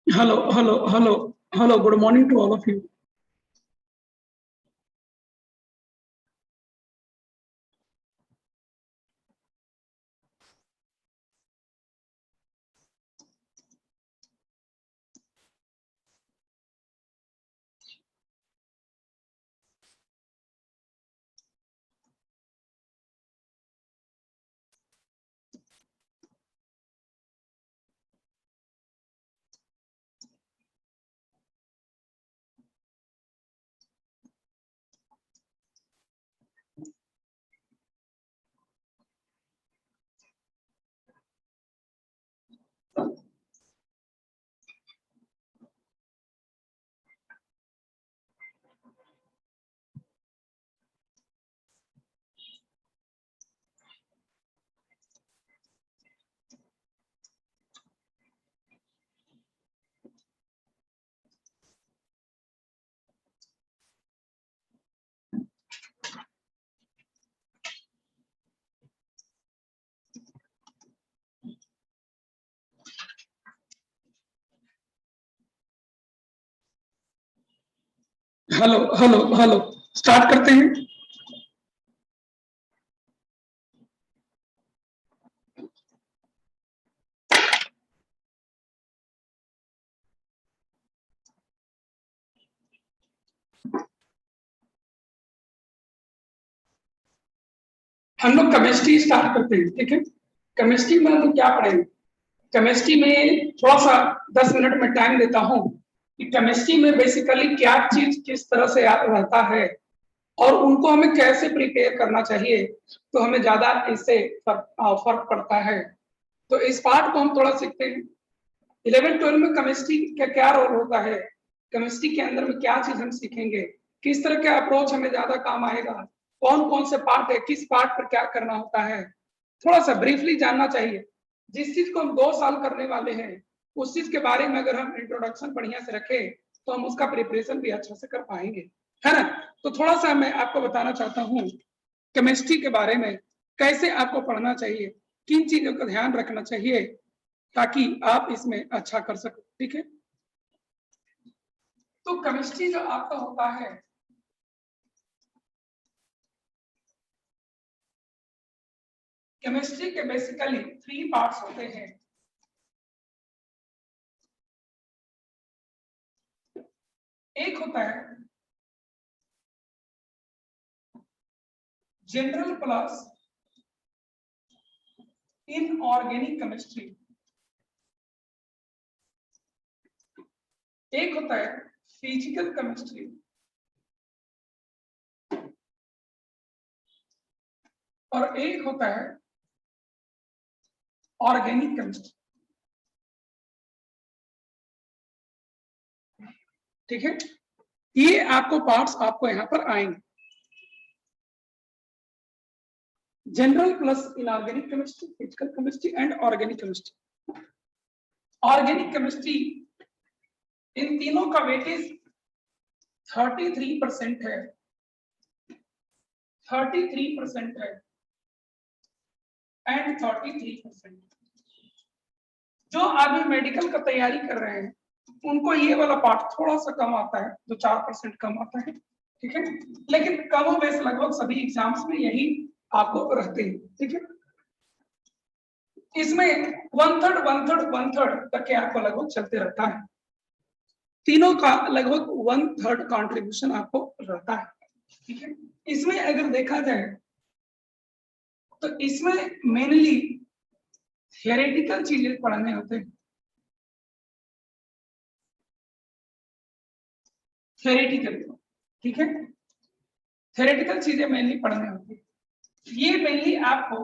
Hello. Good morning to all of you. Hello start करते हैं। हम लोग केमिस्ट्री स्टार्ट करते हैं, ठीक है। केमिस्ट्री में हम लोग क्या पढ़ेंगे? केमिस्ट्री में थोड़ा सा 10 मिनट में टाइम देता हूं कि केमिस्ट्री में बेसिकली क्या चीज किस तरह से रहता है और उनको हमें कैसे प्रिपेयर करना चाहिए, तो हमें ज्यादा इससे फर्क पड़ता है। तो इस पार्ट को हम थोड़ा सीखते हैं। 11-12 में केमिस्ट्री का क्या रोल होता है, केमिस्ट्री के अंदर में क्या चीज हम सीखेंगे, किस तरह का अप्रोच हमें ज्यादा काम आएगा, कौन कौन से पार्ट है, किस पार्ट पर क्या करना होता है, थोड़ा सा ब्रीफली जानना चाहिए। जिस चीज को हम 2 साल करने वाले हैं उस चीज के बारे में अगर हम इंट्रोडक्शन बढ़िया से रखें तो हम उसका प्रिपरेशन भी अच्छा से कर पाएंगे, है ना। तो थोड़ा सा मैं आपको बताना चाहता हूँ केमिस्ट्री के बारे में, कैसे आपको पढ़ना चाहिए, किन चीजों का ध्यान रखना चाहिए ताकि आप इसमें अच्छा कर सको, ठीक है। तो केमिस्ट्री जो आपका होता है, केमिस्ट्री के बेसिकली 3 पार्ट्स होते हैं। एक होता है जनरल प्लस इनऑर्गेनिक केमिस्ट्री, एक होता है फिजिकल केमिस्ट्री और एक होता है ऑर्गेनिक केमिस्ट्री, ठीक है। ये आपको पार्ट्स आपको यहां पर आएंगे, general plus inorganic chemistry, physical chemistry and organic chemistry. Organic chemistry in तीनों का वेटेज 33% है, 33% है एंड 33%। जो अभी मेडिकल का तैयारी कर रहे हैं उनको ये वाला पार्ट थोड़ा सा कम आता है, जो 4% कम आता है, ठीक है। लेकिन कम बेस लगभग सभी एग्जाम्स में यही आपको रहते हैं, ठीक है। इसमें 1/3 तक के आपको लगभग चलते रहता है, तीनों का लगभग 1/3 कंट्रीब्यूशन आपको रहता है, ठीक है। इसमें अगर देखा जाए तो इसमें मेनली थियोरेटिकल चीजें पढ़ने होते हैं, थियोरेटिकल, ठीक है, थियोरेटिकल चीजें मेनली पढ़ने होती है। ये मेनली आपको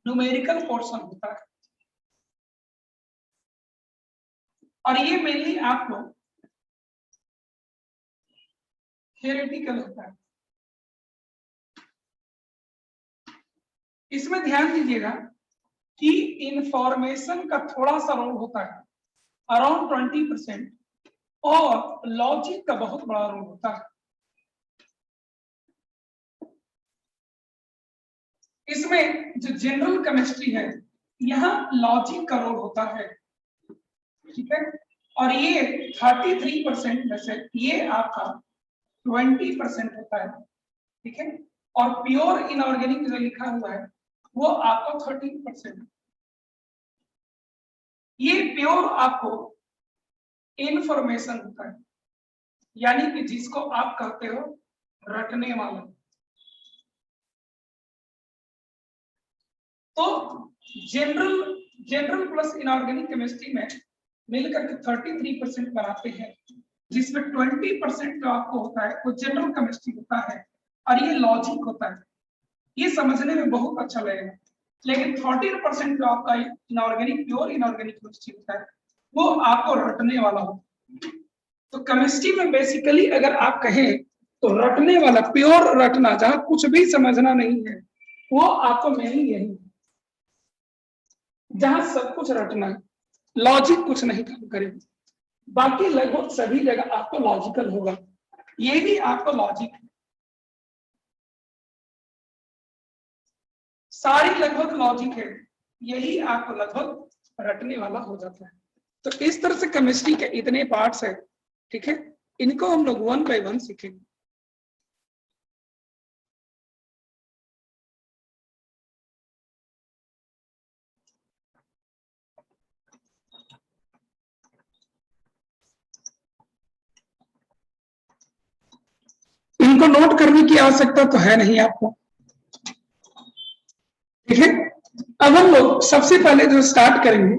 न्यूमेरिकल पोर्शन होता है और ये मेनली आपको थियोरेटिकल होता है। इसमें ध्यान दीजिएगा कि इंफॉर्मेशन का थोड़ा सा रोल होता है, अराउंड 20%, और लॉजिक का बहुत बड़ा रोल होता है। इसमें जो जनरल केमिस्ट्री है, यहाँ लॉजिक का रोल होता है, ठीक है, और ये 33% में से ये आपका 20% होता है, ठीक है, और प्योर इनऑर्गेनिक जो लिखा हुआ है वो आपका 13%। ये प्योर आपको इंफॉर्मेशन होता है, यानी कि जिसको आप कहते हो रटने वाला। तो जनरल प्लस इनऑर्गेनिक केमिस्ट्री में मिलकर के 33% बनाते हैं, जिसमें 20% जो आपको होता है वो जनरल केमिस्ट्री होता है और ये लॉजिक होता है। ये समझने में बहुत अच्छा लगेगा, लेकिन 14% जो आपका इनऑर्गेनिक प्योर इनऑर्गेनिक केमिस्ट्री होता है वो आपको रटने वाला होता है। तो केमिस्ट्री में बेसिकली अगर आप कहें तो रटने वाला, प्योर रटना, जहां कुछ भी समझना नहीं है, वो आपको मेनली यही, जहां सब कुछ रटना है, लॉजिक कुछ नहीं काम करेगा। बाकी लगभग सभी जगह आपको लॉजिकल होगा, ये भी आपको लॉजिक है, सारी लगभग लॉजिक है, यही आपको लगभग रटने वाला हो जाता है। तो इस तरह से केमिस्ट्री के इतने पार्ट्स है, ठीक है, इनको हम लोग 1 by 1 सीखेंगे। इनको नोट करने की आवश्यकता तो है नहीं आपको, ठीक है। अब हम लोग सबसे पहले जो स्टार्ट करेंगे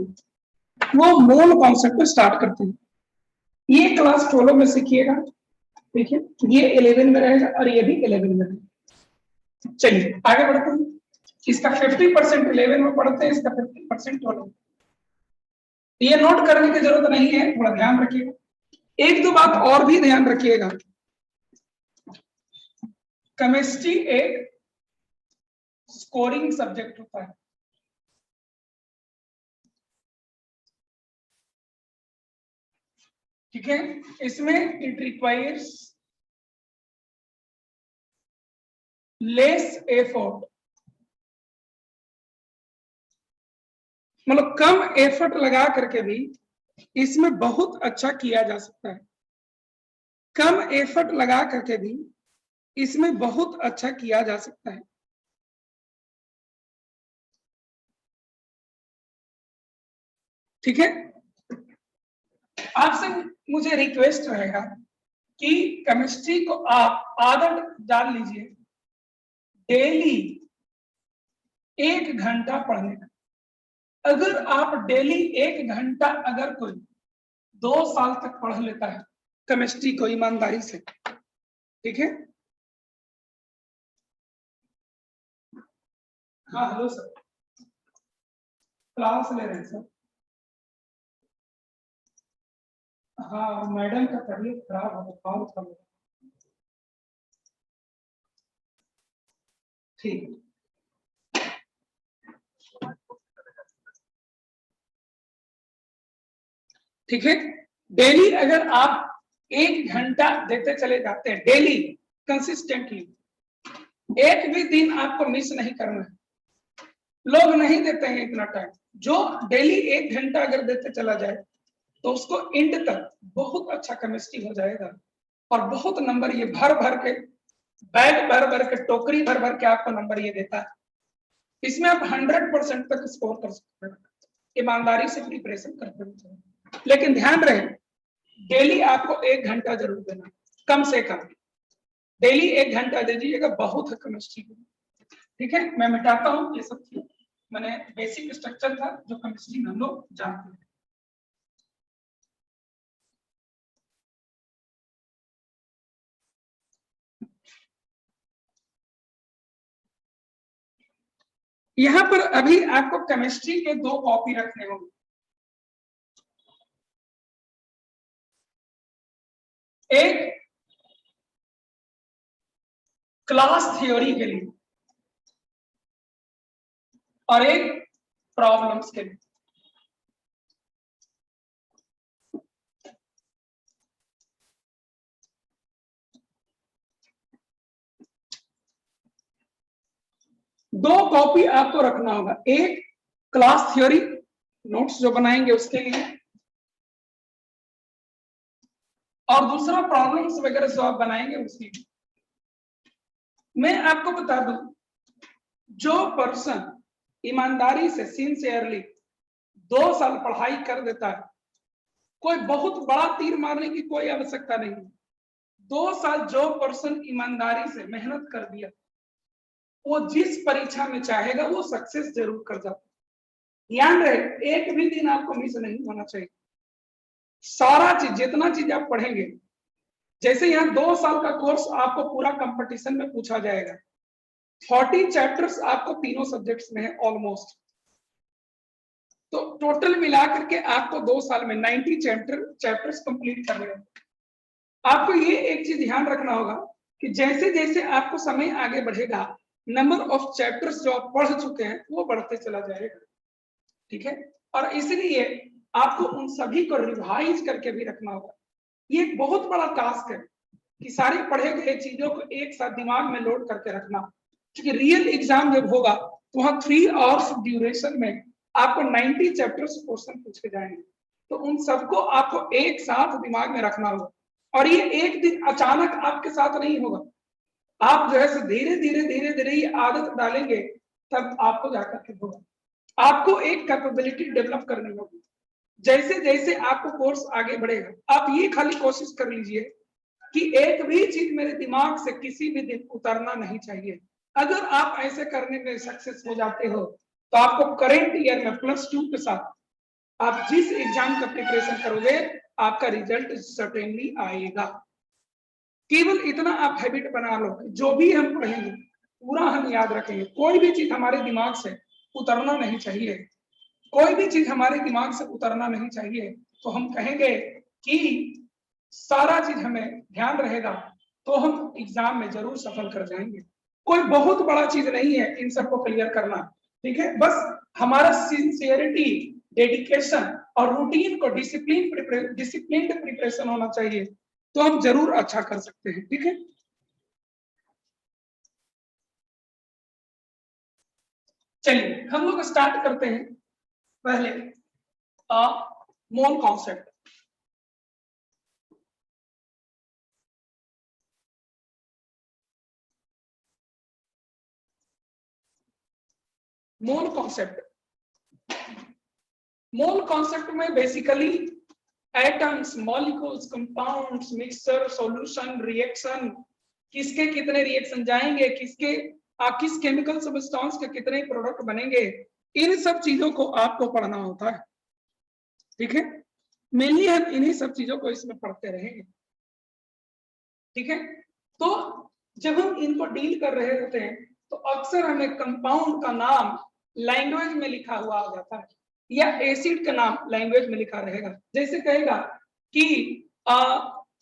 वो मोल कॉन्सेप्ट पे स्टार्ट करते हैं। ये क्लास 12 में सीखिएगा, ठीक है, ये 11 में रहेगा और ये भी 11 में रहेगा। चलिए आगे बढ़ते हैं। इसका 50% 11 में पढ़ते हैं, इसका 50% 12 में। ये नोट करने की जरूरत नहीं है, थोड़ा ध्यान रखिएगा। एक दो बात और भी ध्यान रखिएगा, केमिस्ट्री एक स्कोरिंग सब्जेक्ट होता है, ठीक है। इसमें इट रिक्वायर्स लेस एफर्ट, मतलब कम एफर्ट लगा करके भी इसमें बहुत अच्छा किया जा सकता है, कम एफर्ट लगा करके भी इसमें बहुत अच्छा किया जा सकता है, ठीक है। आपसे मुझे रिक्वेस्ट रहेगा कि केमिस्ट्री को आप आदत डाल लीजिए डेली 1 घंटा पढ़ने का। अगर आप डेली 1 घंटा अगर कोई 2 साल तक पढ़ लेता है केमिस्ट्री को ईमानदारी से, ठीक है। हाँ हेलो सर, क्लास ले रहे हैं सर। हाँ मैडम का तबीयत खराब हो, बुखार था, ठीक है। ठीक है, डेली अगर आप 1 घंटा देते चले जाते हैं, डेली कंसिस्टेंटली, एक भी दिन आपको मिस नहीं करना है। लोग नहीं देते हैं इतना टाइम, जो डेली 1 घंटा अगर देते चला जाए तो उसको एंड तक बहुत अच्छा केमिस्ट्री हो जाएगा और बहुत नंबर ये भर भर के, बैग भर भर के, टोकरी भर भर के आपको नंबर ये देता है, इसमें आप 100% तक स्कोर कर सकते हैं ईमानदारी से प्रिपरेशन करते हुए। लेकिन ध्यान रहे डेली आपको 1 घंटा जरूर देना, कम से कम डेली 1 घंटा दे दीजिएगा, बहुत है केमिस्ट्री में। ठीक है, मैं मिटाता हूँ ये सब चीज, मैंने बेसिक स्ट्रक्चर था जो केमिस्ट्री में हम लोग जानते हैं। यहां पर अभी आपको केमिस्ट्री के 2 कॉपी रखने होंगे। एक क्लास थ्योरी के लिए और एक प्रॉब्लम्स के लिए। दो कॉपी आपको रखना होगा, एक क्लास थ्योरी नोट्स जो बनाएंगे उसके लिए, और दूसरा प्रॉब्लम्स वगैरह जो आप बनाएंगे उसके लिए। मैं आपको बता दूं, जो पर्सन ईमानदारी से सिंसियरली 2 साल पढ़ाई कर देता है, कोई बहुत बड़ा तीर मारने की कोई आवश्यकता नहीं है। 2 साल जो पर्सन ईमानदारी से मेहनत कर दिया, वो जिस परीक्षा में चाहेगा वो सक्सेस जरूर कर जाता है। ध्यान रहे एक भी दिन आपको मिस नहीं होना चाहिए। सारा चीज जितना चीज आप पढ़ेंगे, जैसे यहाँ 2 साल का कोर्स आपको पूरा कंपटीशन में पूछा जाएगा, 40 चैप्टर्स आपको तीनों सब्जेक्ट्स में है ऑलमोस्ट, तो टोटल मिलाकर के आपको 2 साल में 90 चैप्टर्स कंप्लीट करने हैं। आपको ये एक चीज ध्यान रखना होगा कि जैसे जैसे आपको समय आगे बढ़ेगा, नंबर ऑफ चैप्टर्स जो आप पढ़ चुके हैं वो बढ़ते चला जाएगा। ठीक है, और इसलिए आपको उन सभी को रिवाइज करके भी रखना होगा। ये एक बहुत बड़ा टास्क है कि सारे पढ़े गए चीजों को एक साथ दिमाग में लोड करके रखना, क्योंकि रियल एग्जाम जब होगा तो वहां 3 आवर्स ड्यूरेशन में आपको 90 चैप्टर्स क्वेश्चन पूछे जाएंगे, तो उन सबको आपको एक साथ दिमाग में रखना होगा। और ये एक दिन अचानक आपके साथ नहीं होगा, आप जो है धीरे धीरे ये आदत डालेंगे, तब आपको जाकर के होगा। आपको एक कैपेबिलिटी डेवलप करनी होगी। जैसे जैसे आपको कोर्स आगे बढ़ेगा, आप ये खाली कोशिश कर लीजिए कि एक भी चीज मेरे दिमाग से किसी भी दिन उतरना नहीं चाहिए। अगर आप ऐसे करने में सक्सेस हो जाते हो, तो आपको करेंट ईयर में +2 के साथ आप जिस एग्जाम का प्रिपरेशन करोगे, आपका रिजल्ट सर्टेनली आएगा। केवल इतना आप हैबिट बना लो, जो भी हम पढ़ेंगे पूरा हम याद रखेंगे। कोई भी चीज हमारे दिमाग से उतरना नहीं चाहिए, कोई भी चीज हमारे दिमाग से उतरना नहीं चाहिए। तो हम कहेंगे कि सारा चीज हमें ध्यान रहेगा तो हम एग्जाम में जरूर सफल कर जाएंगे। कोई बहुत बड़ा चीज नहीं है इन सबको क्लियर करना। ठीक है, बस हमारा सिंसियरिटी, डेडिकेशन और रूटीन को डिसिप्लिन प्रिपरेशन होना चाहिए, तो हम जरूर अच्छा कर सकते हैं। ठीक है, चलिए हम लोग स्टार्ट करते हैं। पहले मोल कॉन्सेप्ट। मोल कॉन्सेप्ट में basically atoms, molecules, compounds, mixture, solution, reaction, किसके कितने रिएक्शन जाएंगे, किस केमिकल सब्सटेंस के कितने प्रोडक्ट बनेंगे, इन सब चीजों को आपको पढ़ना होता है। ठीक है, मेनली हम इन्हीं सब चीजों को इसमें पढ़ते रहेंगे। ठीक है, तो जब हम इनको डील कर रहे होते हैं तो अक्सर हमें कंपाउंड का नाम लैंग्वेज में लिखा हुआ आ जाता है, या एसिड का नाम लैंग्वेज में लिखा रहेगा। जैसे कहेगा कि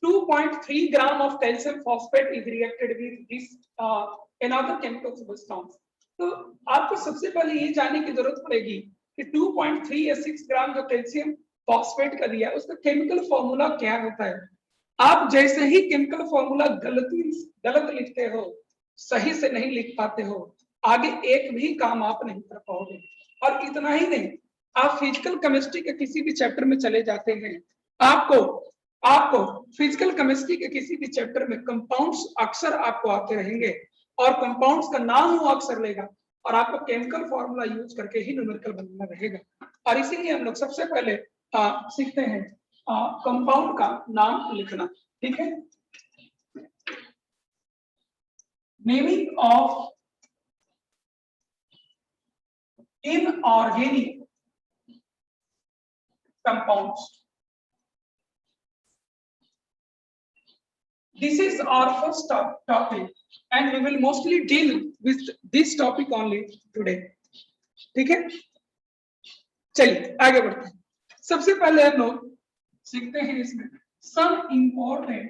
2.3 gram of calcium phosphate is reacted with this another chemical substance, तो आपको सबसे पहले ये जानने की जरूरत पड़ेगी कि 2.3 या 6 ग्राम जो कैल्शियम फॉस्फेट का दिया उसका केमिकल फॉर्मूला क्या होता है। आप जैसे ही केमिकल फॉर्मूला गलत लिखते हो, सही से नहीं लिख पाते हो, आगे एक भी काम आप नहीं कर पाओगे। और इतना ही नहीं, आप फिजिकल केमिस्ट्री के किसी भी चैप्टर में चले जाते हैं, आपको फिजिकल केमिस्ट्री के किसी भी चैप्टर में कंपाउंड्स अक्सर आपको आते रहेंगे, और कंपाउंड्स का नाम वो अक्सर लेगा। और आपको केमिकल फॉर्मूला यूज करके ही न्यूमेरिकल बनाना रहेगा। और इसीलिए हम लोग सबसे पहले सीखते हैं कंपाउंड का नाम लिखना। ठीक है, naming of inorganic compounds. This is our first topic and we will mostly deal with this topic only today. ठीक है, चलिए आगे बढ़ते हैं। सबसे पहले हम लोग सीखते हैं इसमें some important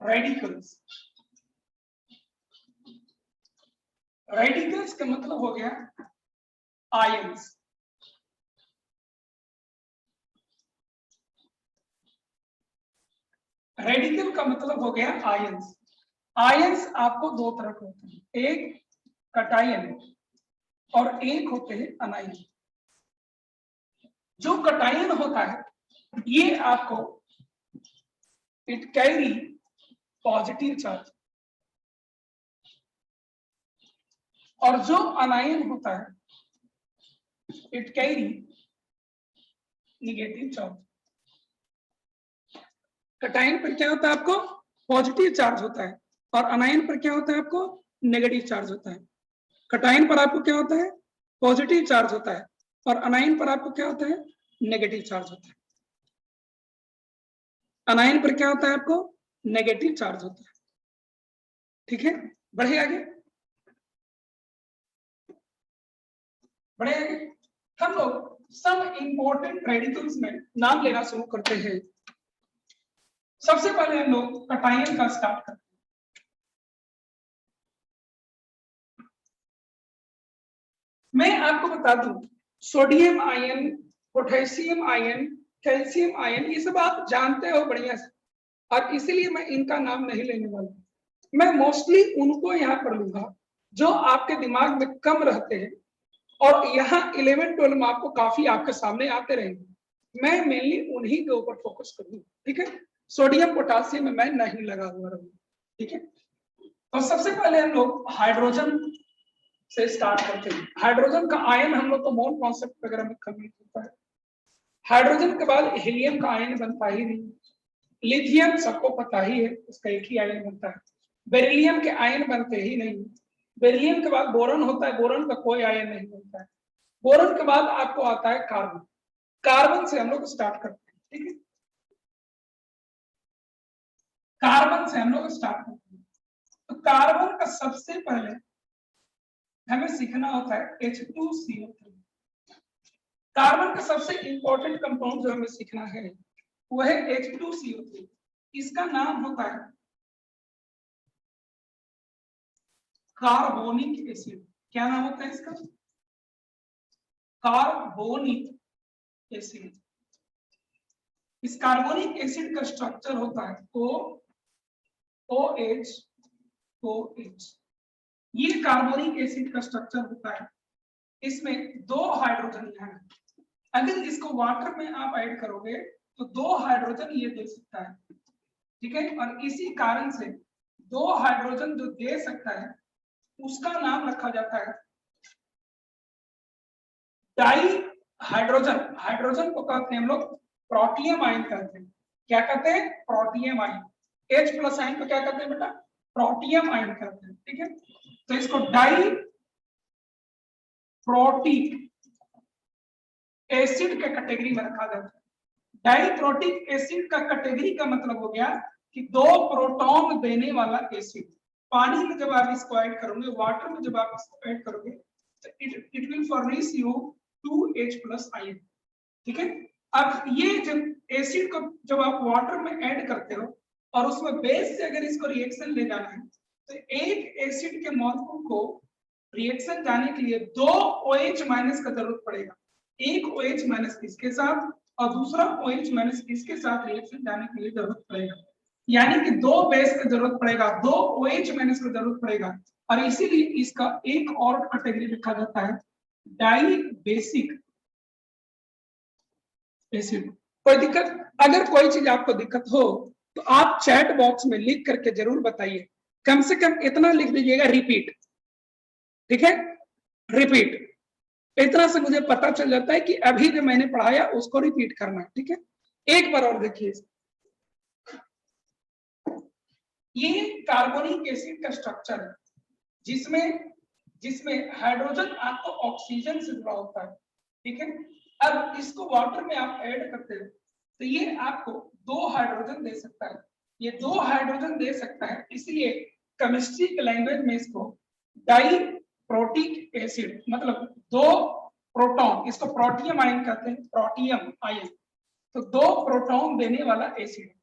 radicals। रेडिकल्स का मतलब हो गया आयंस। रेडिकल का मतलब हो गया आयंस। आयंस आपको दो तरह के होते हैं, एक कटायन और एक होते हैं अनायन। जो कटायन होता है ये आपको इट कैरी पॉजिटिव चार्ज, और जो अनायन होता है it carry negative charge. Cation पर क्या होता है आपको पॉजिटिव चार्ज होता है और अनायन पर क्या होता है आपको नेगेटिव चार्ज होता है। कटायन पर आपको क्या होता है पॉजिटिव चार्ज होता है और अनायन पर आपको क्या होता है नेगेटिव चार्ज होता है। अनायन पर क्या होता है आपको नेगेटिव चार्ज होता है। ठीक है, बढ़े आगे, बढ़े आगे। हम लोग सब इंपॉर्टेंट रेडिकल्स में नाम लेना शुरू करते हैं। सबसे पहले हम लोग कटायन का स्टार्ट करते हैं। मैं आपको बता दूं sodium ion, potassium ion, calcium ion ये सब आप जानते हो बढ़िया से, और इसीलिए मैं इनका नाम नहीं लेने वाला। मैं मोस्टली उनको यहाँ पर लूंगा जो आपके दिमाग में कम रहते हैं और यहाँ 11-12 में आपको काफी आपके सामने आते रहेंगे। मैं मेनली उन्हीं के ऊपर फोकस करूंगा। ठीक है, सोडियम पोटासियम में मैं नहीं लगा हुआ रहूंगा। ठीक है, तो सबसे पहले हम लोग हाइड्रोजन से स्टार्ट करते हैं। हाइड्रोजन का आयन हम लोग को मोल कॉन्सेप्ट वगैरह में कंप्लीट होता है। हाइड्रोजन के बाद हीलियम का आयन बनता ही नहीं। लिथियम सबको पता ही है, उसका एक ही आयन बनता है। बेरिलियम के आयन बनते ही नहीं। बेरिलियम के बाद बोरॉन होता है, बोरॉन का कोई आयन नहीं बनता है। बोरॉन के बाद आपको आता है कार्बन। कार्बन से हम लोग स्टार्ट करते हैं। ठीक है, कार्बन से हम लोग स्टार्ट करते हैं। तो कार्बन का सबसे पहले हमें सीखना होता है H2CO3। कार्बन का सबसे इंपॉर्टेंट कंपाउंड जो हमें सीखना है वो है H2CO3। इसका नाम होता है कार्बोनिक एसिड। क्या नाम होता है इसका? Carbonic acid. इस कार्बोनिक एसिड का स्ट्रक्चर होता है OH। ये कार्बोनिक एसिड का स्ट्रक्चर होता है। इसमें 2 हाइड्रोजन है। अगर इसको वाटर में आप ऐड करोगे तो 2 हाइड्रोजन ये दे सकता है। ठीक है, और इसी कारण से 2 हाइड्रोजन जो दे सकता है उसका नाम रखा जाता है डाई हाइड्रोजन। हाइड्रोजन को कहते हैं हम लोग प्रोटियम आयन कहते हैं। क्या कहते हैं? Protium ion. H+ आयन को क्या कहते हैं बेटा? प्रोटियम आयन कहते हैं। ठीक है, तो इसको डाई प्रोटिक एसिड के कैटेगरी में रखा जाता है। डाइप्रोटिक एसिड का कैटेगरी का मतलब हो गया कि 2 प्रोटॉन देने वाला एसिड। पानी में जब आप इसको ऐड करोगे, वाटर में जब आप इसको ऐड करोगे तो it will furnish you 2H+ ion. ठीक है, अब ये जब एसिड को जब आप वाटर में ऐड करते हो और उसमें बेस से अगर इसको रिएक्शन ले जाना है तो एक एसिड के मॉलिक्यूल को रिएक्शन जाने के लिए 2 OH- का जरूरत पड़ेगा। एक OH- इसके साथ और दूसरा OH- इसके साथ रिएक्शन जाने के लिए जरूरत पड़ेगा। यानी कि 2 बेस का जरूरत पड़ेगा, 2 OH- का जरूरत पड़ेगा। और इसीलिए इसका एक और कैटेगरी लिखा जाता है डाई बेसिक एसिड। कोई दिक्कत? अगर कोई चीज आपको दिक्कत हो तो आप चैट बॉक्स में लिख करके जरूर बताइए, कम से कम इतना लिख दीजिएगा रिपीट, ठीक है, रिपीट। इतना से मुझे पता चल जाता है कि अभी जो मैंने पढ़ाया उसको रिपीट करना, ठीक है। एक बार और देखिए, ये कार्बोनिक एसिड का स्ट्रक्चर है, जिसमें हाइड्रोजन आपको ऑक्सीजन से जुड़ा होता है, ठीक है। अब इसको वाटर में आप ऐड करते हो तो ये आपको 2 हाइड्रोजन दे सकता है, ये 2 हाइड्रोजन दे सकता है, इसलिए केमिस्ट्री के लैंग्वेज में इसको डाई प्रोटिक एसिड, मतलब 2 प्रोटॉन, इसको प्रोटियम आयन कहते हैं, प्रोटियम आयन, तो 2 प्रोटॉन देने वाला एसिड।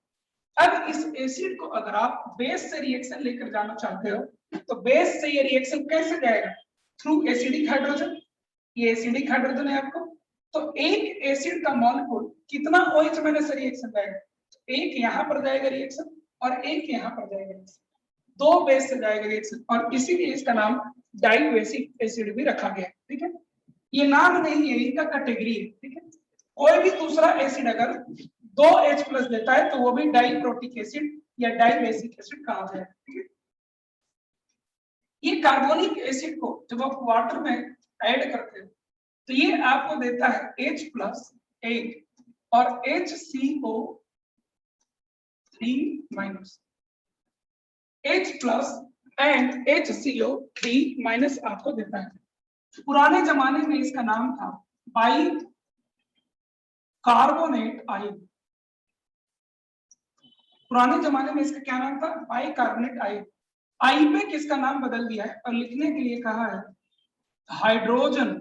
अब इस एसिड को अगर आप बेस से रिएक्शन लेकर जाना चाहते हो तो बेस से ये रिएक्शन कैसे जाएगा, थ्रू एसिडिक हाइड्रोजन, ये एसिडिक हाइड्रोजन है आपको, तो एक एसिड का मॉलिक्यूल कितना OH माइनस से रिएक्शन जाएगा, एक यहां पर जाएगा रिएक्शन और एक यहां पर जाएगा रिएक्शन, 2 बेस से जाएगा रिएक्शन, और इसीलिए इसका नाम डाइवेसिक एसिड भी रखा गया, ठीक है। ये नाम नहीं है, इनका कैटेगरी है, ठीक है। कोई भी दूसरा एसिड अगर 2H+ देता है तो वो भी डाइप्रोटिक एसिड या डाइवेसिक एसिड कहा जाएगा, ठीक है। ये कार्बोनिक एसिड को जब आप वाटर में ऐड करते हो तो ये आपको देता है H+8 और HCO3-, H+ एंड HCO3- आपको देता है। पुराने जमाने में इसका नाम था बाई कार्बोनेट आयन, पुराने जमाने में इसका क्या नाम था, बाई कार्बोनेट आयन। आई पे किसका नाम बदल दिया है और लिखने के लिए कहा है हाइड्रोजन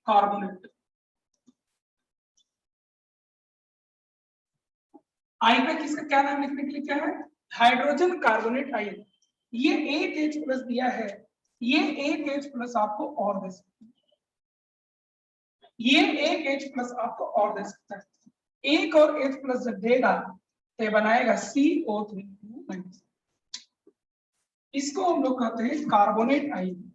कार्बोनेट। आई पे किसका क्या नाम लिखने के लिए क्या है, हाइड्रोजन कार्बोनेट आयन। ये एक H+ दिया है, ये एक H+ आपको और दे सकता है, ये एक H+ आपको और दे सकता है, एक और H+ जब देगा तो बनाएगा CO3-। इसको हम लोग कहते हैं कार्बोनेट आयन।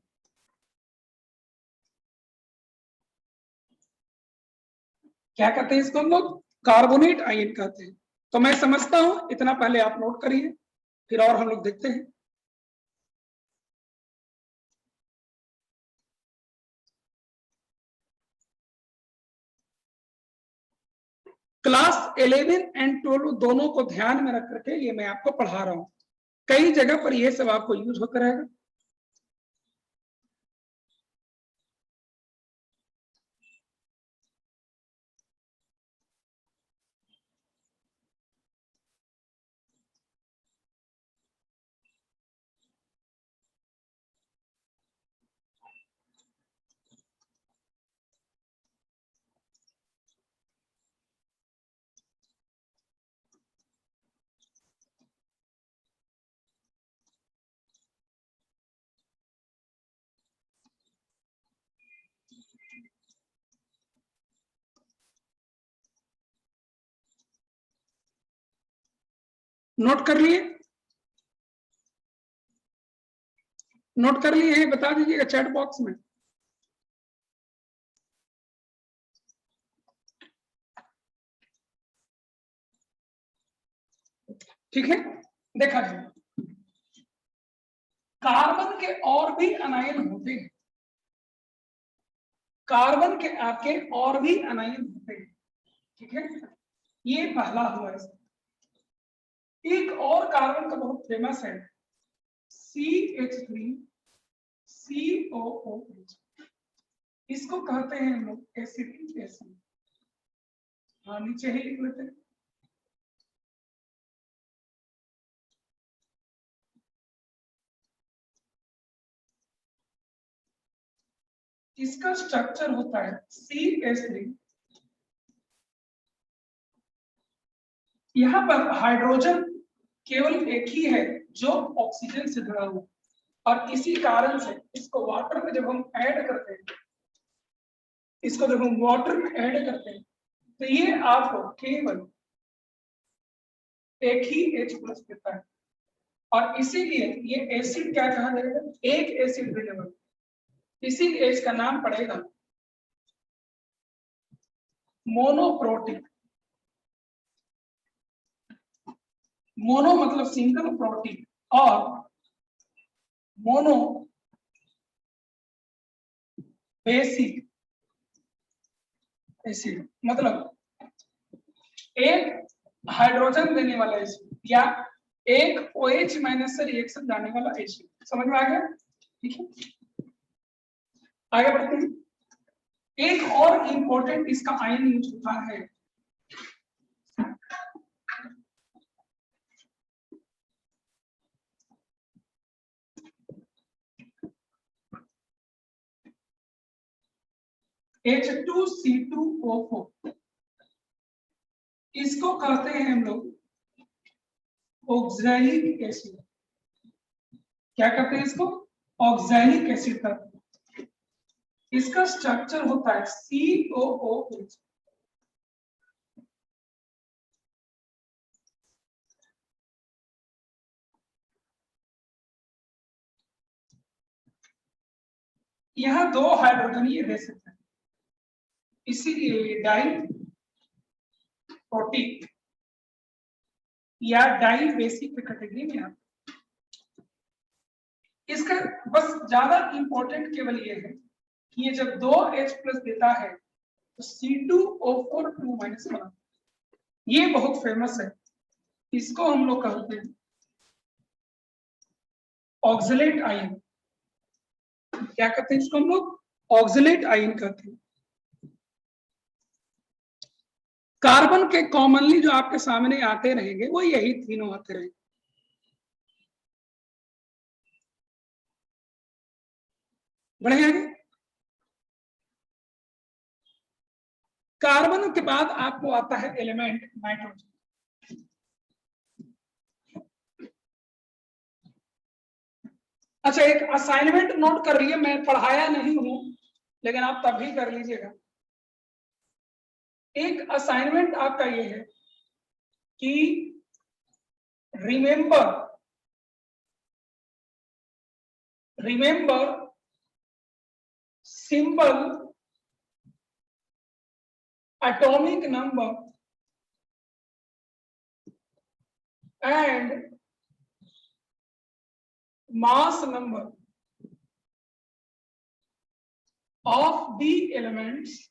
क्या कहते हैं इसको हम लोग, कार्बोनेट आयन कहते हैं। तो मैं समझता हूं इतना पहले आप नोट करिए, फिर और हम लोग देखते हैं। क्लास 11 एंड 12 दोनों को ध्यान में रख करके ये मैं आपको पढ़ा रहा हूं, कई जगह पर ये सब आपको यूज होकर रहेगा। नोट कर लिए, नोट कर लिए हैं, बता दीजिएगा चैट बॉक्स में। ठीक है, देखा जाए कार्बन के और भी अनायन होते हैं, कार्बन के आपके और भी अनायन होते हैं, ठीक है। ये पहला हुआ है। एक और कार्बन का बहुत फेमस है CH3COOH, इसको कहते हैं हम लोग एसिटिक एसिड। हाँ नीचे ही लिख लेते हैं। इसका स्ट्रक्चर होता है CH3, यहां पर हाइड्रोजन केवल एक ही है जो ऑक्सीजन से जुड़ा हुआ, और इसी कारण से इसको वाटर में जब हम ऐड करते हैं, इसको जब हम वाटर में ऐड करते हैं तो ये आपको केवल एक ही H+ देता है, और इसीलिए ये एसिड क्या कहा जाएगा, एक एसिड देने वाला, इसीलिए इसका नाम पड़ेगा मोनोप्रोटिक। मोनो मतलब सिंगल प्रोटीन और मोनो बेसिक एसिड मतलब एक हाइड्रोजन देने वाला एसिड या एक OH माइनस से रिएक्शन जाने वाला एसिड। समझ में आ गया? ठीक है, आगे बढ़ते हैं। एक और इंपॉर्टेंट इसका आयन यूज होता है H2C2O4। इसको कहते हैं हम लोग ऑक्सैलिक एसिड। क्या कहते हैं इसको? ऑक्सैलिक एसिड कहते हैं। इसका स्ट्रक्चर होता है COOH। यहां दो हाइड्रोजन ये दे सकते हैं, इसीलिए डाई प्रोटीन या डाई बेसिक की कैटेगरी में आता है। इसका बस ज्यादा इंपॉर्टेंट केवल ये है कि ये जब 2H+ देता है तो C2O4 2- बनाता है। ये बहुत फेमस है, इसको हम लोग कहते हैं ऑक्सलेट आयन। क्या कहते हैं इसको हम लोग? ऑक्सलेट आयन कहते हैं। कार्बन के कॉमनली जो आपके सामने आते रहेंगे वो यही तीनों आते रहेंगे। बढ़े आगे। कार्बन के बाद आपको आता है एलिमेंट नाइट्रोजन। अच्छा, एक असाइनमेंट नोट कर लिए, मैं पढ़ाया नहीं हूं लेकिन आप तब भी कर लीजिएगा। एक असाइनमेंट आपका ये है कि remember symbol atomic number and mass number of the elements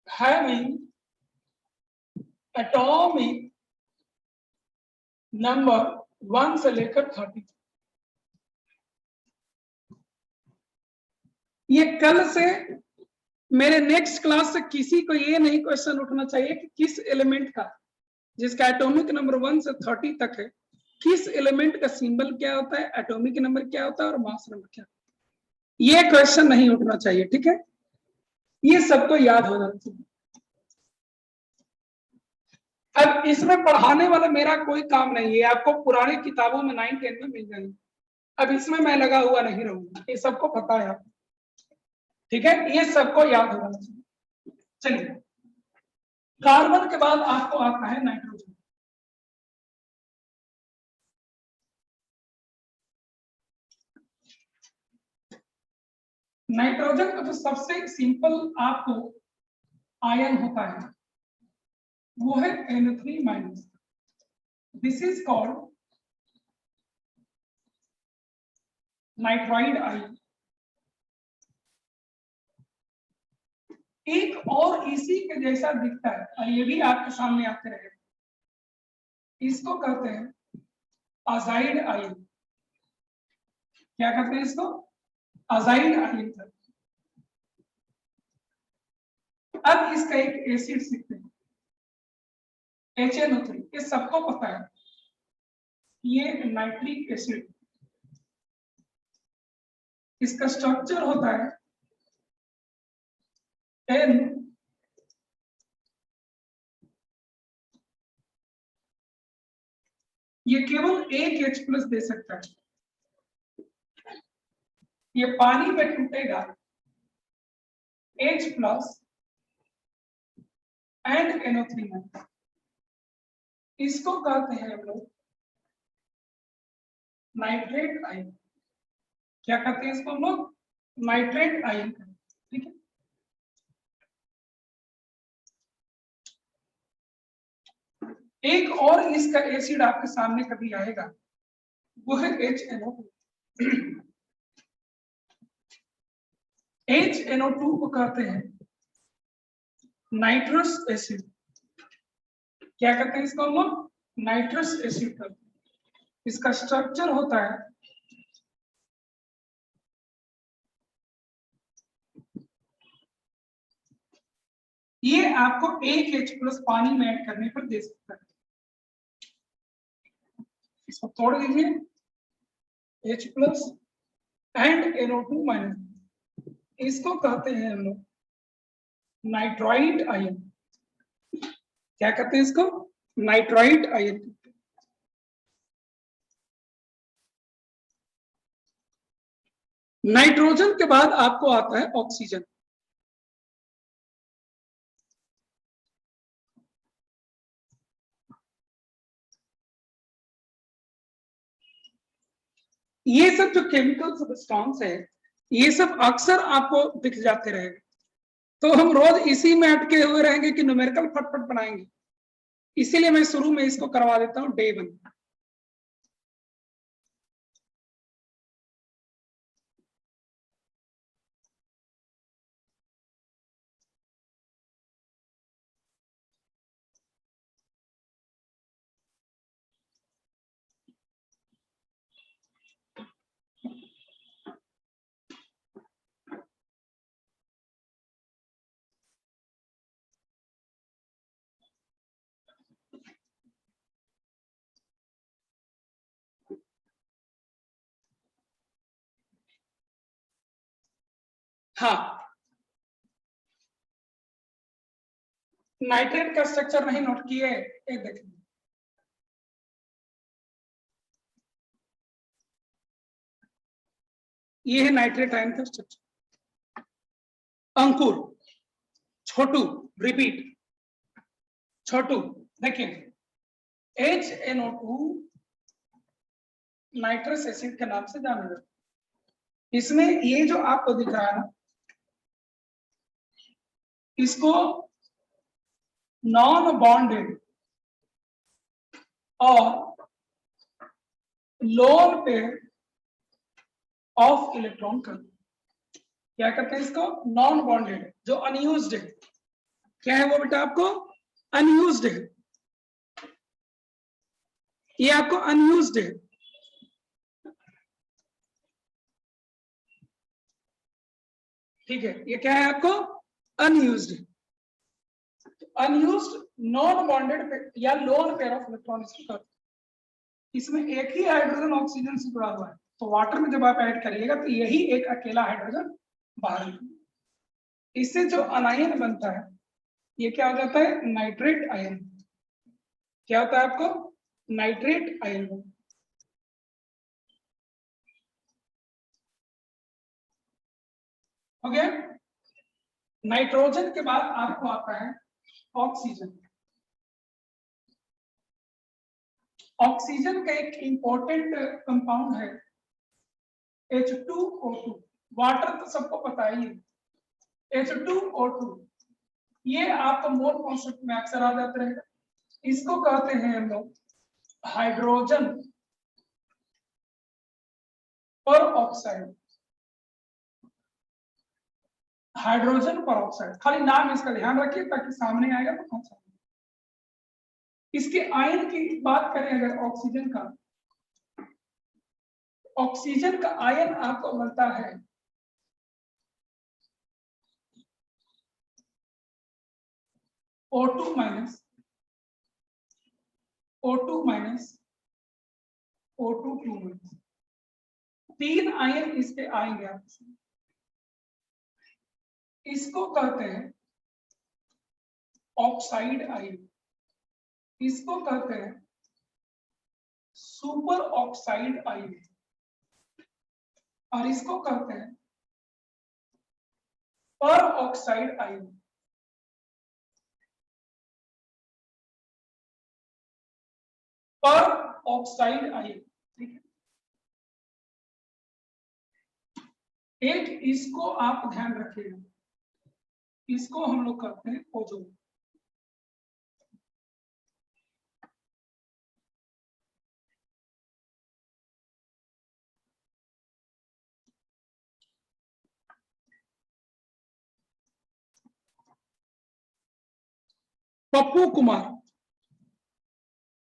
having atomic number 1 से लेकर 30। ये कल से मेरे नेक्स्ट क्लास से किसी को ये नहीं क्वेश्चन उठना चाहिए कि किस एलिमेंट का, जिसका एटॉमिक नंबर 1 से 30 तक है, किस एलिमेंट का सिंबल क्या होता है, एटॉमिक नंबर क्या होता है और मास नंबर क्या होता है। ये क्वेश्चन नहीं उठना चाहिए, ठीक है? ये सबको याद हो जाना चाहिए। अब इसमें पढ़ाने वाला मेरा कोई काम नहीं है, आपको पुरानी किताबों में 9, 10 में मिल जाएंगे। अब इसमें मैं लगा हुआ नहीं रहूंगा, ये सबको पता है आपको, ठीक है? ये सबको याद हो जाना चाहिए। चलिए, कार्बन के बाद आपको आता है नाइट्रोजन। नाइट्रोजन का जो सबसे सिंपल आपको आयन होता है वो है NO3-। This is called nitride ion. एक और इसी के जैसा दिखता है और ये भी आपके सामने आते रहे, इसको कहते हैं अजाइड आयन। क्या कहते हैं इसको? Azide ion. अब इसका एक एसिड सीखते हैं, HNO3। ये सबको पता है, ये नाइट्रिक एसिड। इसका स्ट्रक्चर होता है N, ये केवल एक H+ दे सकता है। ये पानी में टूटेगा H+ एंड NO3 में। इसको कहते हैं हम लोग नाइट्रेट आयन। क्या कहते हैं इसको हम लोग? Nitrate ion. ठीक है, और इसका एसिड आपके सामने कभी आएगा, वो है HNO2। HNO2 को कहते हैं नाइट्रस एसिड। क्या कहते हैं इसको हम लोग? नाइट्रस एसिड कहते हैं। इसका स्ट्रक्चर होता है ये आपको एक H+ पानी में ऐड करने पर दे सकता है। इसको तोड़ दीजिए, H+ एंड NO2-, इसको कहते हैं हम लोग नाइट्राइट आयन। क्या कहते हैं इसको? Nitrite ion. नाइट्रोजन के बाद आपको आता है ऑक्सीजन। ये सब जो केमिकल सब्सटेंस है ये सब अक्सर आपको दिख जाते रहेंगे, तो हम रोज इसी में अटके हुए रहेंगे कि न्यूमेरिकल फटफट बनाएंगे। इसीलिए मैं शुरू में इसको करवा देता हूं डे 1। हाँ, नाइट्रेट का स्ट्रक्चर नहीं नोट किए? एक देखिए, ये है नाइट्रेट आयन का स्ट्रक्चर। अंकुर, छोटू, रिपीट, छोटू। देखिए HNO2 नाइट्रस एसिड के नाम से जाना जाता है। इसमें ये जो आपको दिख रहा है ना, इसको नॉन बॉन्डेड और लोन पेयर ऑफ इलेक्ट्रॉन कर, क्या कहते हैं इसको? नॉन बॉन्डेड, जो अनयूज्ड है। क्या है वो बेटा? आपको अनयूज्ड है, ये आपको अनयूज्ड है। ठीक है, ये क्या है आपको? अनयूज्ड है। अनयूज्ड नॉन बॉन्डेड या लोन पेयर ऑफ इलेक्ट्रॉन इसको कहते हैं। इसमें एक ही हाइड्रोजन ऑक्सीजन से जुड़ा हुआ है, तो वाटर में जब आप ऐड करिएगा तो यही एक अकेला हाइड्रोजन बाहर निकलेगा। इससे जो अनायन बनता है ये क्या हो जाता है? Nitrate ion. क्या होता है आपको? Nitrate ion. हो गया? नाइट्रोजन के बाद आपको आता है ऑक्सीजन। ऑक्सीजन का एक इंपॉर्टेंट कंपाउंड है H2O2। वाटर तो सबको पता ही है। H2O2 ये आपको मोल कॉन्सेप्ट में अक्सर आ जाते रहेगा। इसको कहते हैं हम लोग हाइड्रोजन पर ऑक्साइड। हाइड्रोजन पर ऑक्साइड, खाली नाम इसका ध्यान रखिए ताकि सामने आएगा तो कौन सा। इसके आयन की बात करें अगर ऑक्सीजन का, ऑक्सीजन का आयन आपको मिलता है O2 minus, O2 minus, O2 minus. 3 ion इसके आएंगे आपसे। इसको कहते हैं ऑक्साइड आयन, इसको कहते हैं सुपर ऑक्साइड आयन, और इसको कहते हैं पर ऑक्साइड आयन। पर ऑक्साइड आयन, ठीक है। एक इसको आप ध्यान रखिएगा, इसको हम लोग कहते हैं ओजोन। पप्पू कुमार।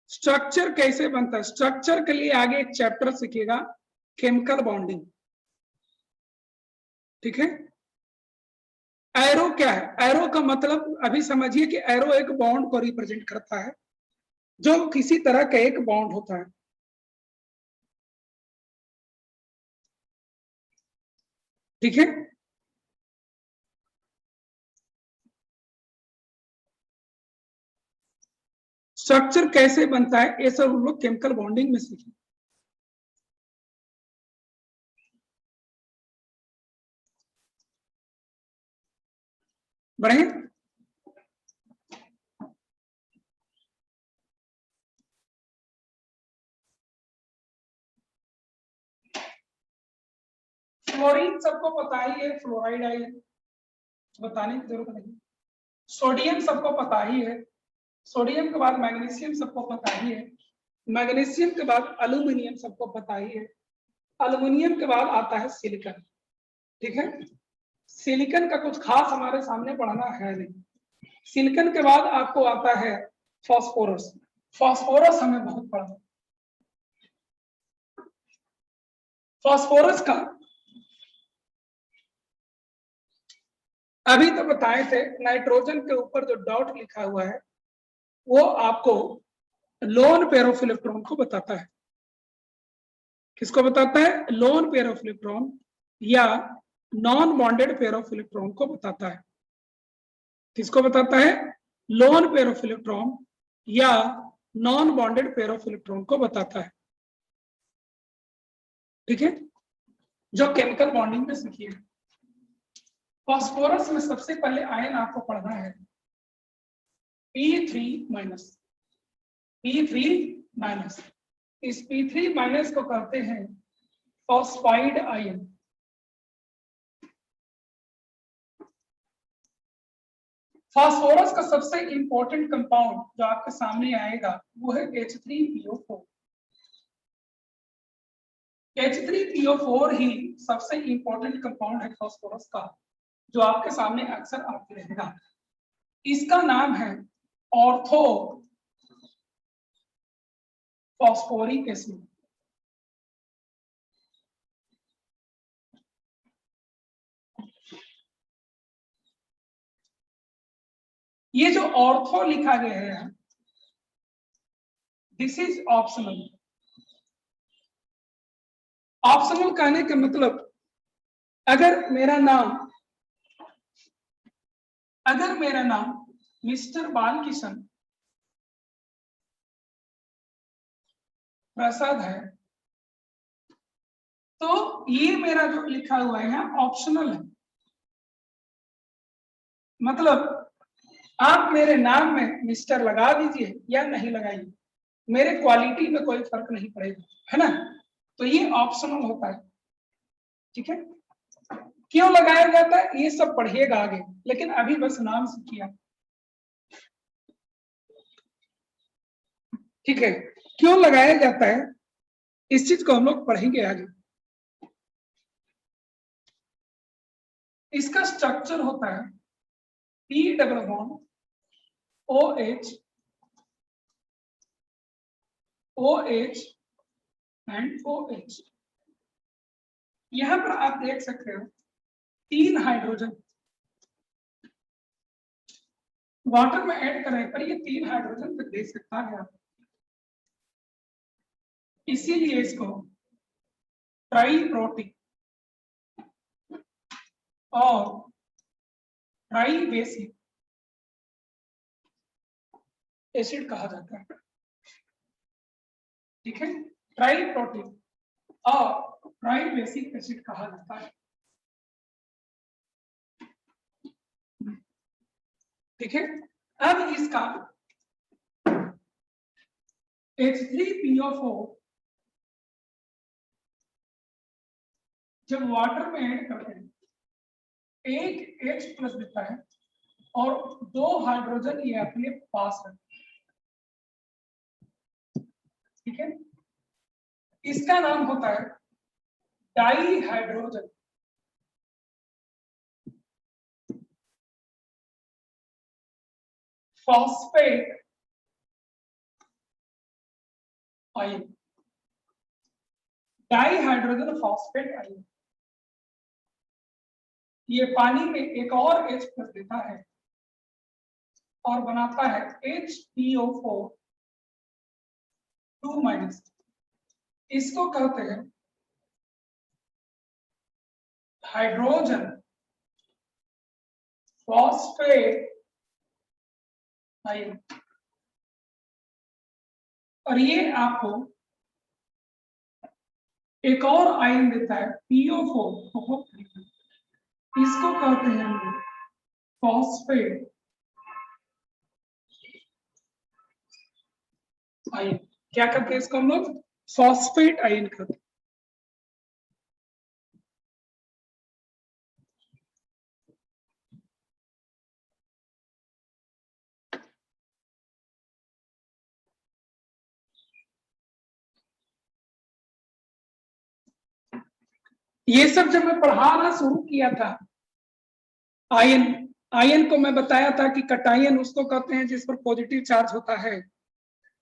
स्ट्रक्चर कैसे बनता है, स्ट्रक्चर के लिए आगे एक चैप्टर सीखिएगा, केमिकल बॉन्डिंग। ठीक है। एरो क्या है, एरो का मतलब अभी समझिए कि एरो एक बॉन्ड को रिप्रेजेंट करता है, जो किसी तरह का एक बॉन्ड होता है। ठीक है। स्ट्रक्चर कैसे बनता है ये सब हम लोग केमिकल बॉन्डिंग में सीखेंगे। बढ़े। फ्लोरीन सबको पता ही है, फ्लोराइड आई है, बताने की जरूरत नहीं। सोडियम सबको पता ही है, सोडियम के बाद मैग्नीशियम सबको पता ही है, मैग्नीशियम के बाद अल्यूमिनियम सबको पता ही है, अल्यूमिनियम के बाद आता है सिलिकॉन। ठीक है। सिलिकॉन का कुछ खास हमारे सामने पढ़ना है नहीं। सिलिकॉन के बाद आपको आता है फास्फोरस। फास्फोरस हमें बहुत पढ़ना। फास्फोरस का अभी तो बताए थे, नाइट्रोजन के ऊपर जो डॉट लिखा हुआ है वो आपको लोन पेयर ऑफ इलेक्ट्रॉन को बताता है। किसको बताता है, लोन पेयर ऑफ इलेक्ट्रॉन या non bonded pair of electron को बताता है। किसको बताता है, लोन पेयर ऑफ इलेक्ट्रॉन या non bonded pair of electron को बताता है। ठीक है, जो केमिकल बॉन्डिंग में सीखिए। फास्फोरस में सबसे पहले आयन आपको पढ़ना है P3-, P3-। इस P3- को कहते हैं फॉस्फाइड आयन। फास्फोरस का सबसे इंपॉर्टेंट कंपाउंड जो आपके सामने आएगा वो है H3PO4। H3PO4 ही सबसे इंपॉर्टेंट कंपाउंड है फास्फोरस का, जो आपके सामने अक्सर आते रहेगा। इसका नाम है ऑर्थो फॉस्फोरिक एसिड। ये जो ऑर्थो लिखा गया है, दिस इज ऑप्शनल। ऑप्शनल कहने का मतलब, अगर मेरा नाम मिस्टर बालकिशन प्रसाद है, तो ये मेरा जो लिखा हुआ है ऑप्शनल है। मतलब आप मेरे नाम में मिस्टर लगा दीजिए या नहीं लगाइए, मेरे क्वालिटी में कोई फर्क नहीं पड़ेगा, है ना। तो ये ऑप्शनल होता है। ठीक है। क्यों लगाया जाता है ये सब पढ़िएगा आगे, लेकिन अभी बस नाम सीखिए। ठीक है, क्यों लगाया जाता है इस चीज को हम लोग पढ़ेंगे आगे। इसका स्ट्रक्चर होता है P double bond OH OH and OH। यहां पर आप देख सकते हो 3 हाइड्रोजन वाटर में ऐड करने पर ये 3 हाइड्रोजन तक दे सकता है। इसीलिए इसको ट्राई प्रोटीन और ट्राई बेसिक एसिड कहा जाता है। ठीक है, ट्राई प्रोटीन और ट्राई बेसिक एसिड कहा जाता है। ठीक है, अब इसका H3PO4 जब वाटर में ऐड करते हैं, एक H+ देता है और 2 हाइड्रोजन ये अपने पास रखते हैं। ठीक है, इसका नाम होता है di hydrogen. Phosphate ion, dihydrogen phosphate ion. ये पानी में एक और H प्लस देता है और बनाता है HPO4 2 माइनस। इसको कहते हैं हाइड्रोजन फॉस्फेट आयन। और ये आपको एक और आयन देता है PO4, इसको कहते हैं फॉस्फेट आयन। क्या कहते हैं इसको हम लोग? फॉस्फेट आयन कहते हैं। ये सब जब मैं पढ़ाना शुरू किया था, आयन को मैं बताया था कि कटायन उसको कहते हैं जिस पर पॉजिटिव चार्ज होता है,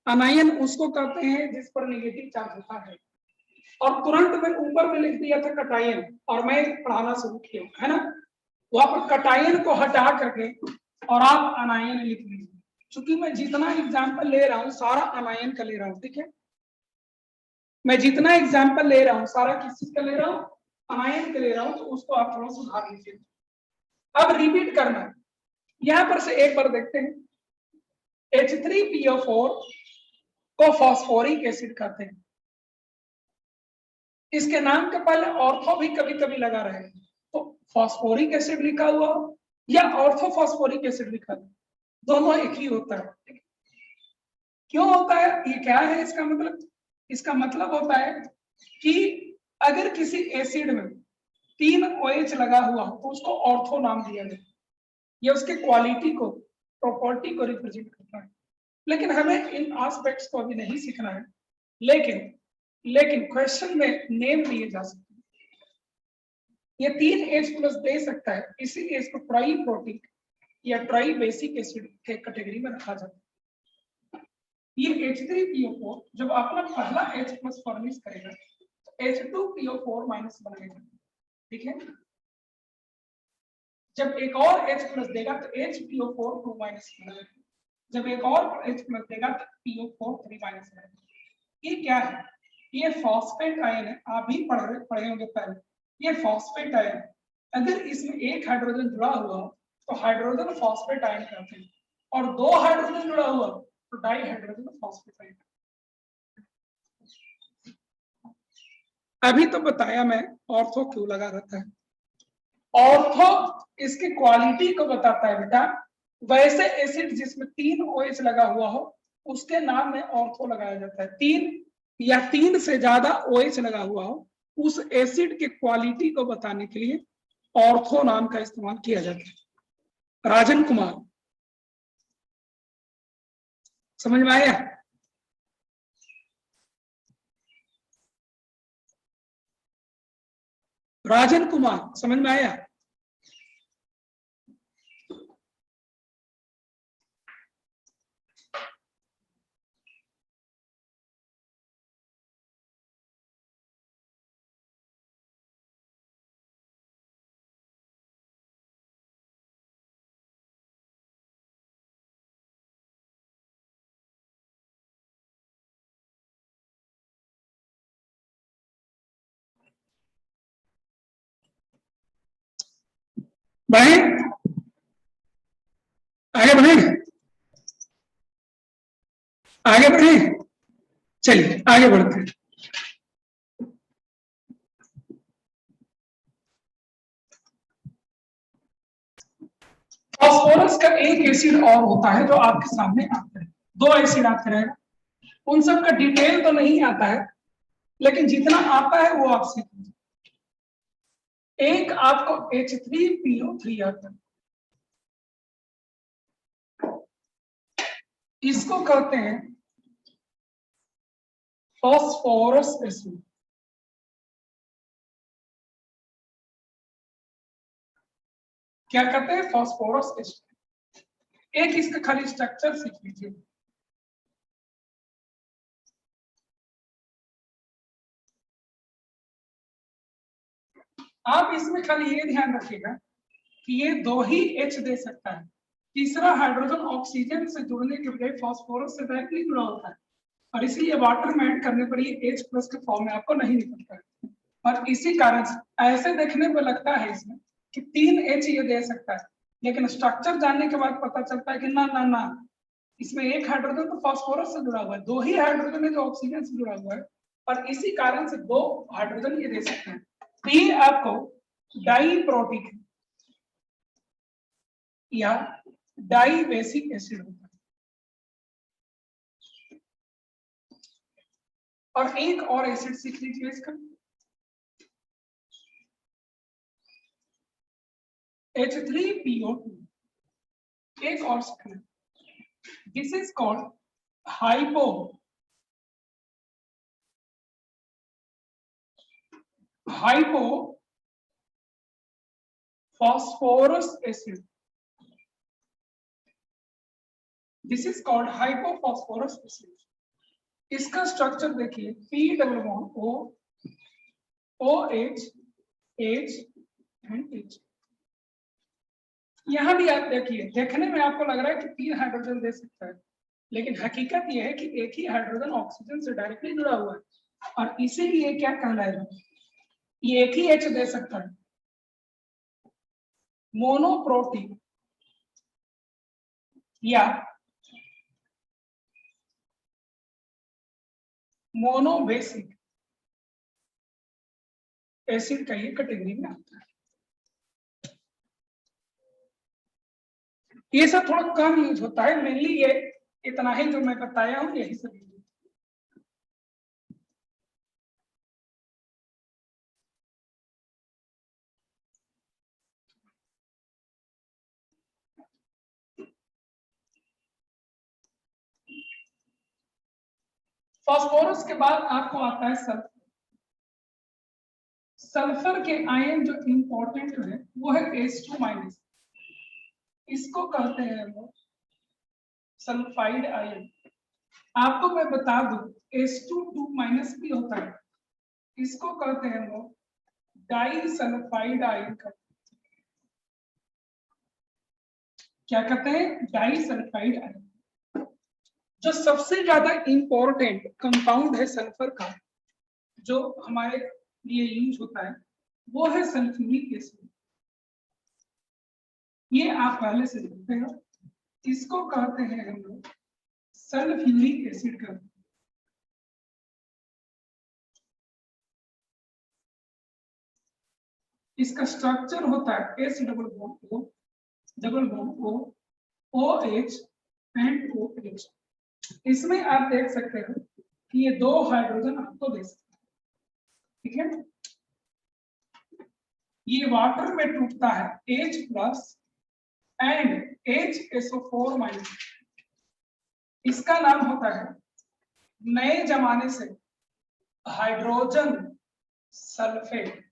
अनायन उसको कहते हैं जिस पर नेगेटिव चार्ज होता है। और तुरंत मैं ऊपर में लिख दिया था कटायन और मैं पढ़ाना शुरू किया, है ना। वहां पर कटायन को हटा करके और आप अनायन लिख लीजिए। चूंकि मैं जितना एग्जाम्पल ले रहा हूँ सारा अनायन का ले रहा हूँ, ठीक है। मैं जितना एग्जाम्पल ले रहा हूँ सारा किस चीज का ले रहा हूँ? अनायन का ले रहा हूँ, तो उसको आप थोड़ा सुधार लीजिए। अब रिपीट करना है। यहां पर से एक बार देखते हैं, H3PO4 को फॉस्फोरिक एसिड कहते हैं। इसके नाम के पहले ऑर्थो भी कभी कभी लगा रहे हैं, तो फॉस्फोरिक एसिड लिखा हुआ या ऑर्थोफॉस्फोरिक एसिड लिखा है, दोनों एक ही होता है। क्यों होता है? ये क्या है इसका मतलब? इसका मतलब होता है कि अगर किसी एसिड में 3 OH लगा हुआ हो तो उसको ऑर्थो नाम दिया जाए। ये उसके क्वालिटी को, प्रॉपर्टी को रिप्रेजेंट करता है। लेकिन हमें इन एस्पेक्ट्स को अभी नहीं सीखना है, लेकिन क्वेश्चन में नेम दिए जा सकते हैं। ये 3 H प्लस दे सकता है, इसीलिए इसको ट्राई प्रोटीन या ट्राई बेसिक एसिड के कैटेगरी में रखा जाता है। ये H3PO4 जब अपना पहला H प्लस फॉर्मिश करेगा तो H2PO4 माइनस बनेगा, ठीक है। जब एक और H प्लस देगा तो HPO4 2 माइनस बनेगा। जब एक और H प्लस देगा तो PO4 3 माइनस बनेगा। ये क्या है? ये फॉस्फेट आयन है, आप भी पढ़े होंगे पहले। ये फॉस्फेट आयन, अगर इसमें एक हाइड्रोजन जुड़ा हुआ हो तो हाइड्रोजन फॉस्फेट आयन कहते हैं, और 2 हाइड्रोजन जुड़ा हुआ तो डाइहाइड्रोजन फॉस्फेट आयन। अभी तो बताया मैं ऑर्थो क्यों लगा रहता है। ऑर्थो इसकी क्वालिटी को बताता है बेटा। वैसे एसिड जिसमें 3 OH लगा हुआ हो उसके नाम में ऑर्थो लगाया जाता है। 3 या 3 से ज्यादा OH लगा हुआ हो उस एसिड के क्वालिटी को बताने के लिए ऑर्थो नाम का इस्तेमाल किया जाता है। राजन कुमार, समझ में आया? राजन कुमार, समझ में आया? बढ़े आगे, बढ़े आगे, बढ़े। चलिए आगे बढ़ते हैं। फास्फोरस का एक एसिड और होता है जो आपके सामने आता है, 2 एसिड आते हैं। उन सब का डिटेल तो नहीं आता है, लेकिन जितना आता है वो आप सीख लीजिए। एक आपको H3PO3 आता है, इसको कहते हैं फास्फोरस एसिड। क्या कहते हैं? Phosphorus acid. एक इसका खाली स्ट्रक्चर सीख लीजिए। आप इसमें खाली ये ध्यान रखिएगा कि ये 2 ही H दे सकता है, तीसरा हाइड्रोजन ऑक्सीजन से जुड़ने के बजाय फास्फोरस से डायरेक्टली जुड़ा होता है, और इसलिए वाटर में ऐड करने पर ये H प्लस के फॉर्म में आपको नहीं निकलता है। और इसी कारण से ऐसे देखने में लगता है इसमें कि 3 H ये दे सकता है, लेकिन स्ट्रक्चर जानने के बाद पता चलता है कि ना ना ना, इसमें एक हाइड्रोजन तो फास्फोरस से जुड़ा हुआ है, 2 ही हाइड्रोजन है जो ऑक्सीजन से जुड़ा हुआ है, और इसी कारण से 2 हाइड्रोजन ये दे सकते हैं। तो ये आपको डाई प्रोटिक या डाई बेसिक एसिड होता है। और एक और एसिड सीख लीजिए इसका, H3PO2, एक और सीखना, this is called hypo phosphorus acid. This is called hypophosphorus acid. इसका स्ट्रक्चर देखिए, P double bond O, OH, H and H। यहां भी आप देखिए, देखने में आपको लग रहा है कि 3 हाइड्रोजन दे सकता है, लेकिन हकीकत यह है कि एक ही हाइड्रोजन ऑक्सीजन से डायरेक्टली जुड़ा हुआ है, और इसीलिए क्या कहलाएगा, ये एक ही H दे सकता है। मोनोप्रोटीन या मोनोबेसिक एसिड का ये कैटेगरी में आता है। ये सब थोड़ा कम यूज होता है, मेनली ये इतना ही जो मैं बताया हूं, यही सब यूज। फास्फोरस के बाद आपको आता है सल्फर। सल्फर के आयन जो इंपॉर्टेंट है वो है H2-, इसको कहते हैं वो सल्फाइड आयन। आपको मैं बता दूं, H2 भी होता है, इसको कहते हैं वो डाई सल्फाइड आयन। क्या कहते हैं, डाई सल्फाइड आयन। जो सबसे ज्यादा इंपॉर्टेंट कंपाउंड है सल्फर का, जो हमारे लिए यूज होता है, वो है सल्फ्यूरिक एसिड। ये आप पहले से जानते हो, इसको कहते हैं हम लोग सल्फ्यूरिक एसिड का। इसका स्ट्रक्चर होता है H double bond O, double bond O, OH and OH। इसमें आप देख सकते हो कि ये 2 हाइड्रोजन आपको दे सकते हैं, ठीक है। ये वाटर में टूटता है H प्लस एंड HSO4-। इसका नाम होता है नए जमाने से हाइड्रोजन सल्फेट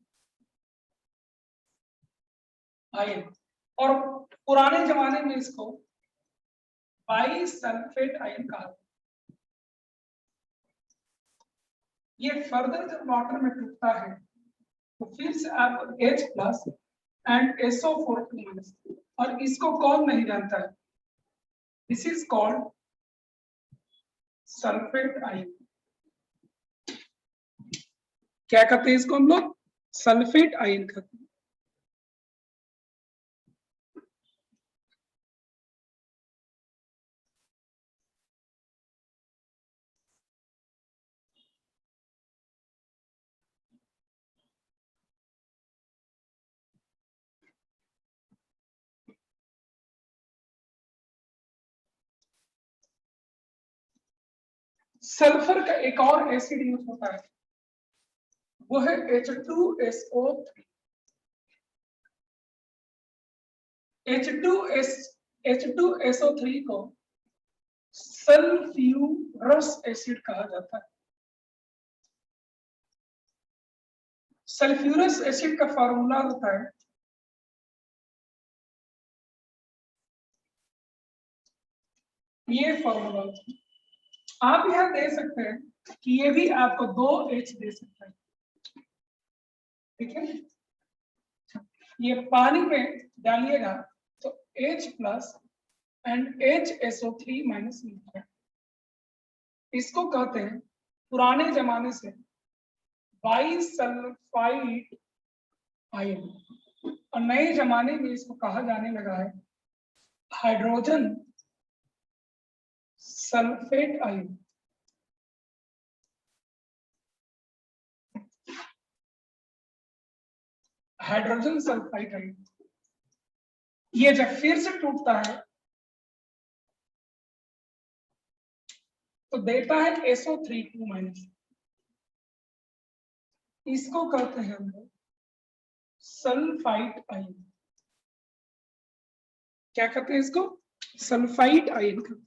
आयन, और पुराने जमाने में इसको बाई सल्फेट आयन कहा। ये फर्दर जब वाटर में टूटता है तो फिर से आप H प्लस एंड SO4-, और इसको कौन नहीं जानता है, this is called sulphate ion. क्या कहते हैं इसको हम लोग, सल्फेट आयन कहते हैं। सल्फर का एक और एसिड यूज होता है, वो है H2SO3। H2SO3 को सल्फ्यूरस एसिड कहा जाता है। सल्फ्यूरस एसिड का फॉर्मूला होता है ये फॉर्मूला आप यहां दे सकते हैं कि ये भी आपको 2H दे सकता है, ठीक है। ये पानी में डालिएगा तो H plus and HSO3 minus मिलता है। इसको कहते हैं पुराने जमाने से बाइसल्फाइड आयन, और नए जमाने में इसको कहा जाने लगा है hydrogen sulphate ion. Hydrogen sulphide ion ये जब फिर से टूटता है तो देता है SO3 माइनस। इसको कहते हैं हम लोग सल्फाइड आयन। क्या कहते हैं इसको? सल्फाइड आयन कहते हैं।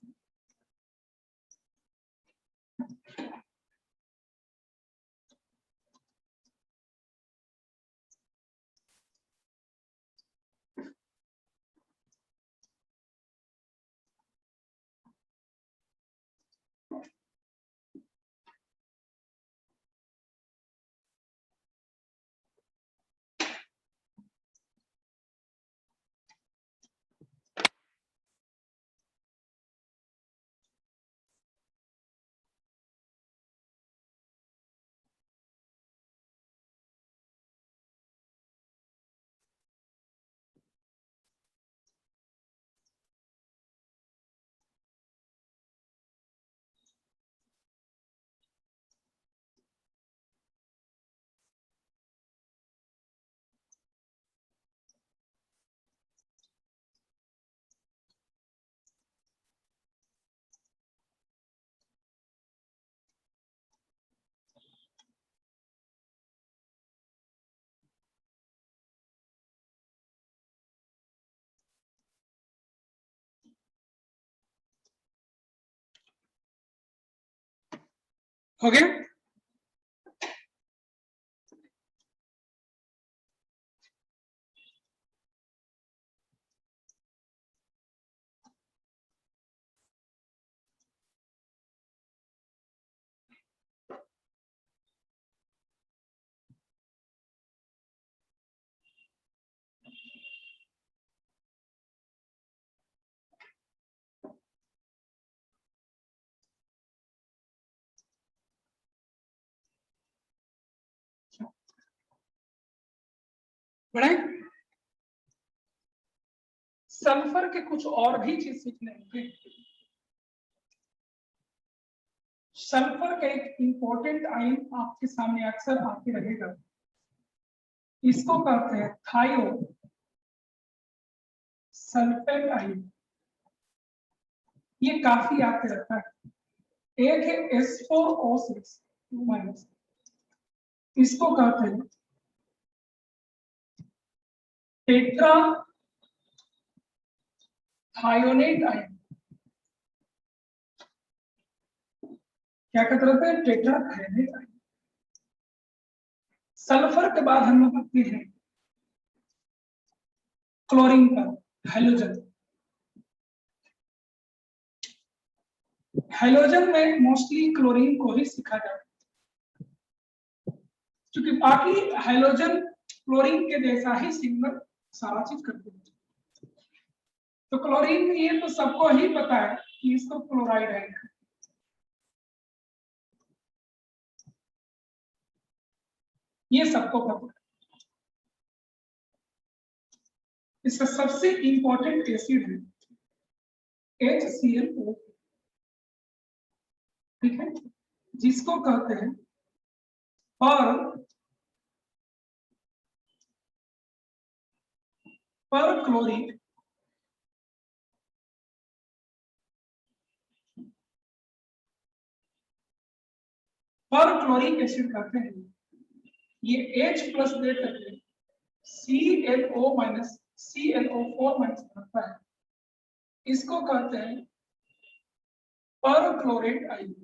हो गया? बड़े सल्फर के कुछ और भी चीज सीखने होंगे। सल्फर का एक इंपॉर्टेंट आयन आपके सामने अक्सर आके रहेगा, इसको कहते हैं थायो सल्फेट आयन। ये काफी आते रहता है। एक है S4O6 माइनस, इसको कहते हैं टेट्रा थायोनेट आयन। क्या कहते रहते हैं? Tetra थायोनेट ion. सल्फर के बाद हम लोग आते हैं क्लोरीन पर, हेलोजन। हेलोजन में मोस्टली क्लोरीन को ही सीखा जाता है, क्योंकि बाकी हेलोजन क्लोरीन के जैसा ही सिग्नल सारा चीज करते हैं। तो क्लोरीन ये तो सबको ही पता है कि इसको क्लोराइड है, ये सबको पता है। इसका सबसे इंपॉर्टेंट एसिड है HClO, ठीक है, जिसको कहते हैं पर क्लोरिक पर क्लोरिक एसिड कहते हैं। ये H प्लस दे करके ClO माइनस ClO4 माइनस बनता है। इसको कहते हैं पर क्लोरेट आयन।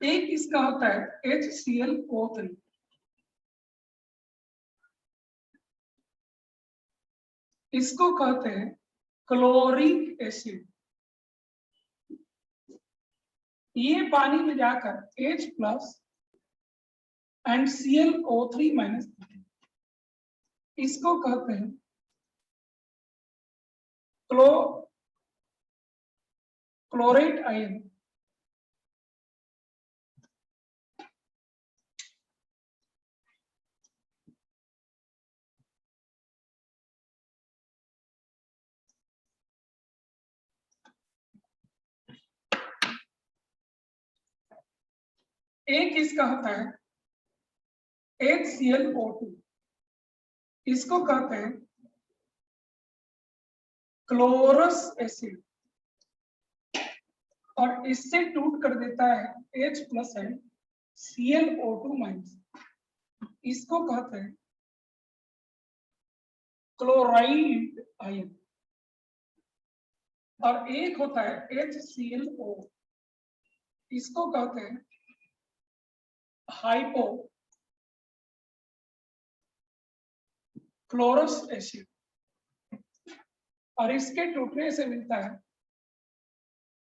एक इसका होता है HClO3। इसको कहते हैं क्लोरिक एसिड। ये पानी में जाकर H plus and ClO3 minus, इसको कहते हैं क्लोरेट आयन। एक इसका होता है HClO2, इसको कहते हैं क्लोरस एसिड, और इससे टूट कर देता है H plus and ClO2 minus, इसको कहते हैं क्लोराइड आयन। और एक होता है HClO, इसको कहते हैं हाइपो क्लोरस एसिड, और इसके टूटने से मिलता है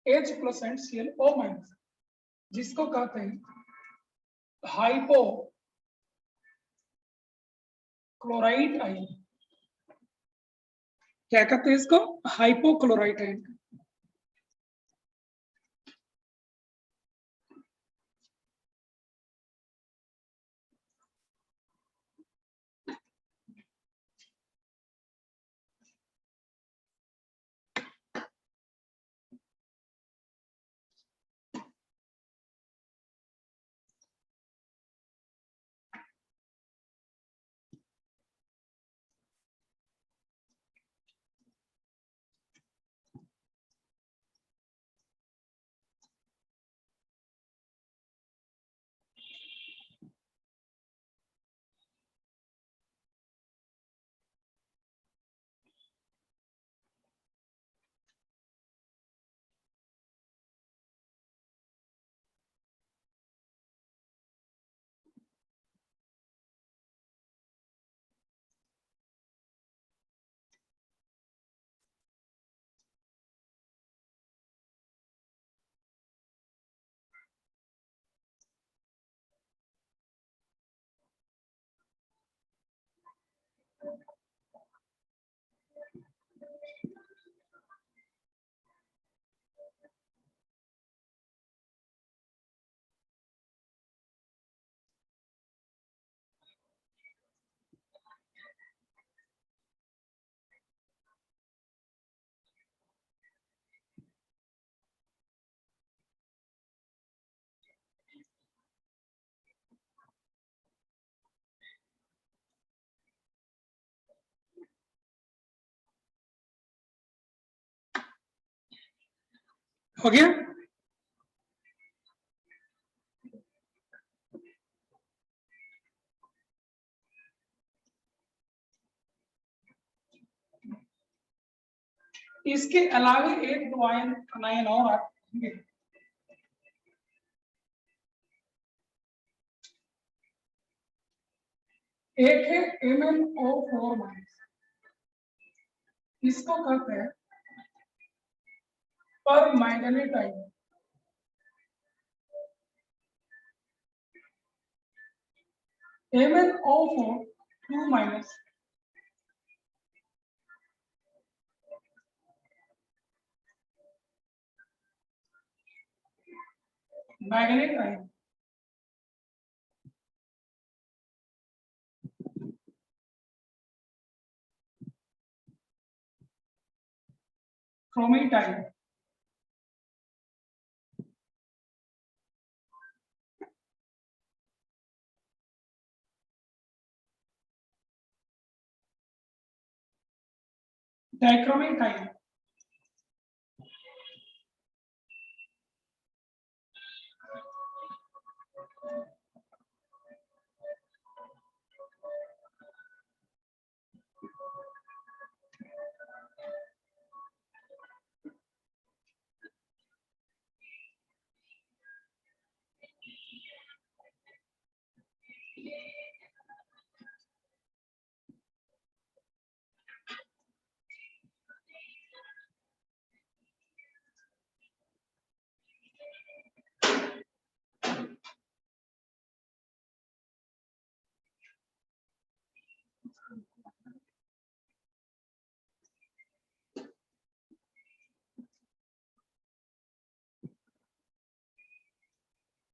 H plus and ClO minus, जिसको कहते हैं हाइपो क्लोराइड आयन। क्या कहते हैं इसको? Hypochloride ion. हो गया? इसके अलावा एक दो आयन और आएंगे। एक है MnO4 माइनस, इसको कहते हैं पर manganate ion. MnO4 2 minus, manganate ion. Chromate ion. Dichromate ion.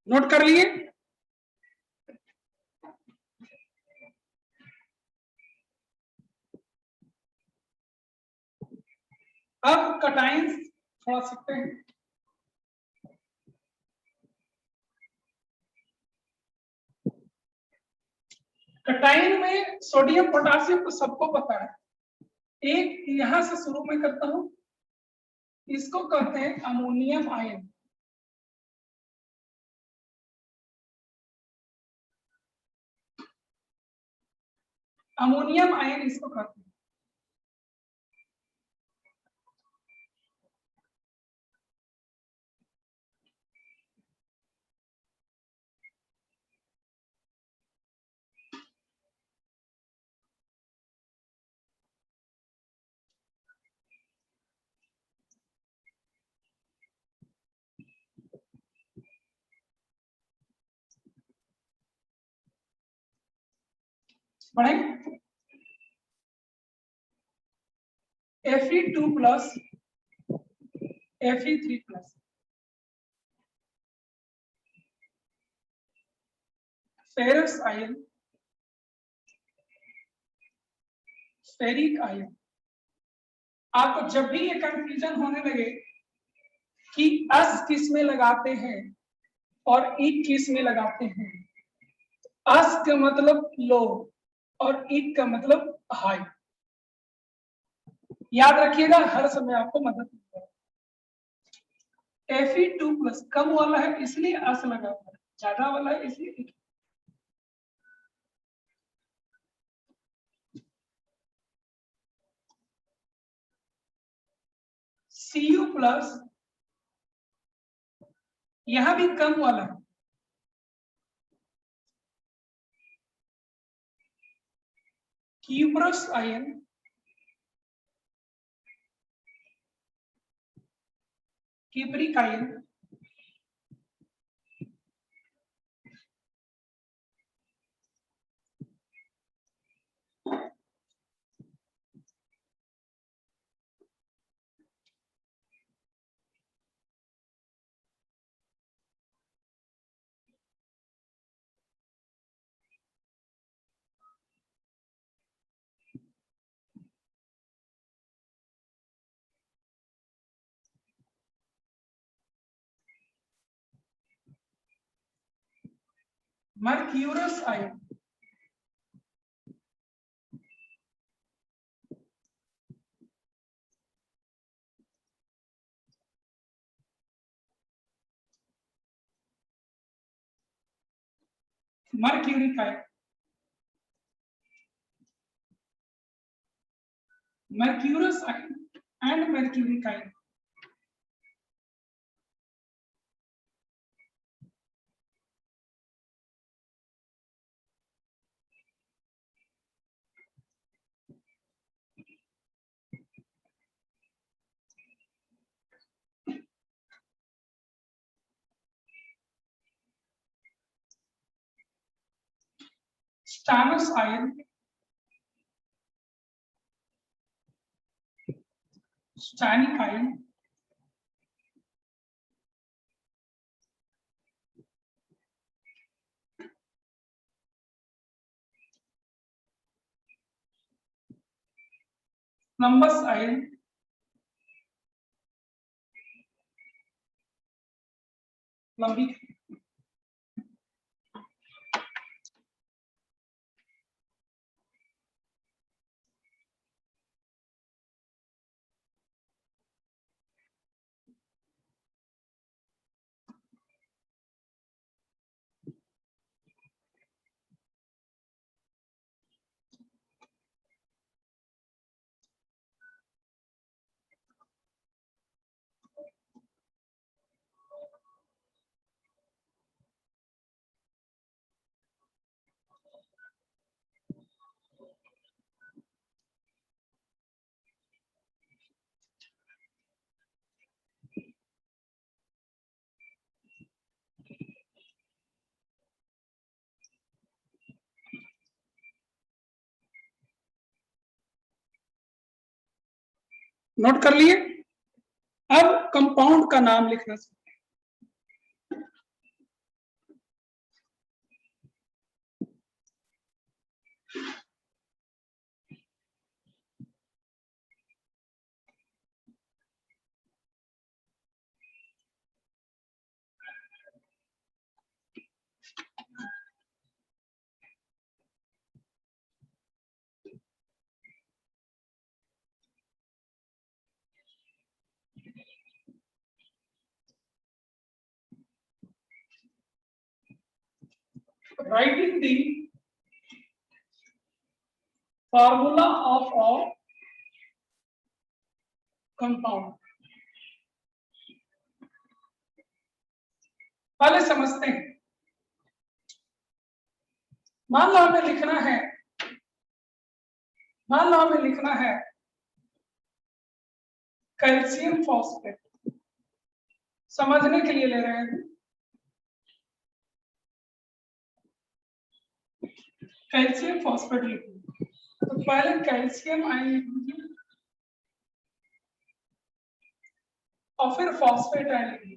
Note कर लिए? अब कटाइंस थोड़ा सीखते हैं। कटाइन में सोडियम पोटासियम तो सबको पता है। एक यहां से शुरू में करता हूं, इसको कहते हैं अमोनियम आयन। अमोनियम आयन इसको कहते हैं। पढ़े? Fe2 plus Fe3 plus ferrous ion, ferric ion. आपको जब भी ये कंफ्यूजन होने लगे कि अस किस में लगाते हैं और ईक किस में लगाते हैं, अस का मतलब लो और ईक का मतलब हाई, याद रखिएगा, हर समय आपको मदद मिलेगा। Fe2 प्लस कम वाला है इसलिए अस लगाता है, ज्यादा वाला है इसलिए ईक। Cu प्लस यहां भी कम वाला है, cuprous ion, cupric ion, mercurous ion, mercuric ion, mercurous ion and mercuric ion। Stannous ion, stannic ion, plumbous ion, plumbic. Note कर लिए? अब कंपाउंड का नाम लिखना सीखते हैं। writing the formula of a compound। पहले समझते हैं। मान लो हमें लिखना है कैल्शियम फॉस्फेट। समझने के लिए ले रहे हैं। कैल्शियम फॉस्फेट लिखेंगे तो पहले कैल्शियम आयन लिखेंगे और फिर फॉस्फेट आयन लिखेंगे।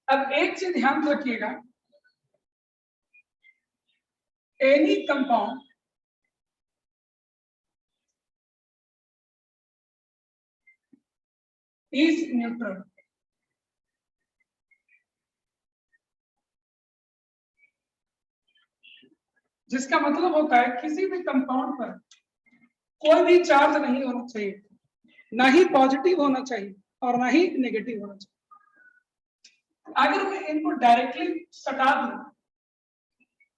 अब एक चीज ध्यान रखिएगा, एनी कंपाउंड इज न्यूट्रल। जिसका मतलब होता है किसी भी कंपाउंड पर कोई भी चार्ज नहीं होना चाहिए, ना ही पॉजिटिव होना चाहिए और ना ही नेगेटिव होना चाहिए। अगर मैं इनको डायरेक्टली सटा दूं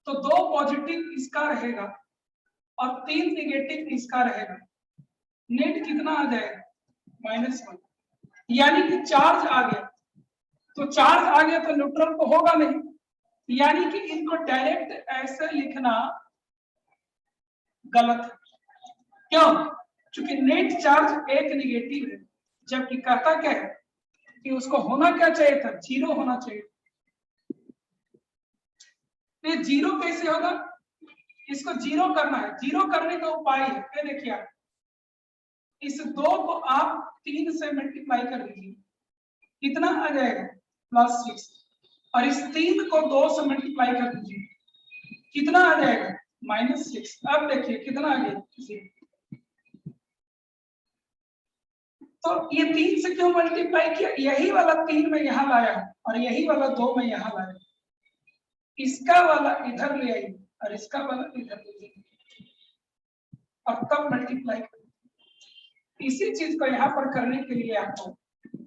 तो 2 पॉजिटिव इसका रहेगा और 3 नेगेटिव इसका रहेगा। नेट कितना आ जाएगा? -1। यानी कि चार्ज आ गया, तो चार्ज आ गया तो न्यूट्रल तो होगा नहीं, यानी कि इनको डायरेक्ट ऐसे लिखना गलत है। क्यों? क्योंकि नेट चार्ज एक नेगेटिव है, जबकि कहता क्या है कि उसको होना क्या चाहिए था? 0 होना चाहिए। तो 0 कैसे होगा? इसको 0 करना है। 0 करने का उपाय है, ये देखिए आप, इस 2 को आप 3 से मल्टीप्लाई कर दीजिए, कितना आ जाएगा? +6। और इस 3 को 2 से मल्टीप्लाई कर दीजिए, कितना आ जाएगा? -6। अब देखिए कितना आ गया। तो ये 3 से क्यों मल्टीप्लाई किया? यही वाला 3 में यहां लाया और यही वाला 2 में यहां लाया। इसका वाला इधर ले आई और इसका वाला इधर ले आई और तब मल्टीप्लाई कर। इसी चीज को यहाँ पर करने के लिए आपको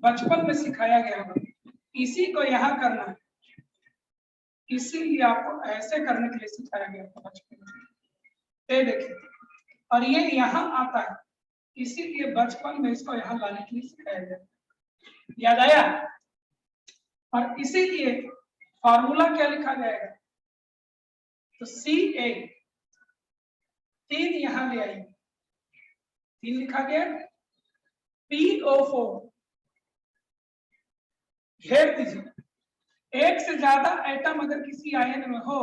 बचपन में सिखाया गया होगा, इसी को यहाँ करना है, इसीलिए आपको ऐसे करने के लिए सिखाया गया था बचपन में। ये देखिए, और ये यहाँ आता है, इसीलिए बचपन में इसको यहाँ लाने के लिए सिखाया गया। याद आया? और इसीलिए फॉर्मूला क्या लिखा जाएगा? तो Ca 3 यहाँ ले आई, 3 लिखा गया। PO4 घेर दीजिए। एक से ज्यादा एटम अगर किसी आयन में हो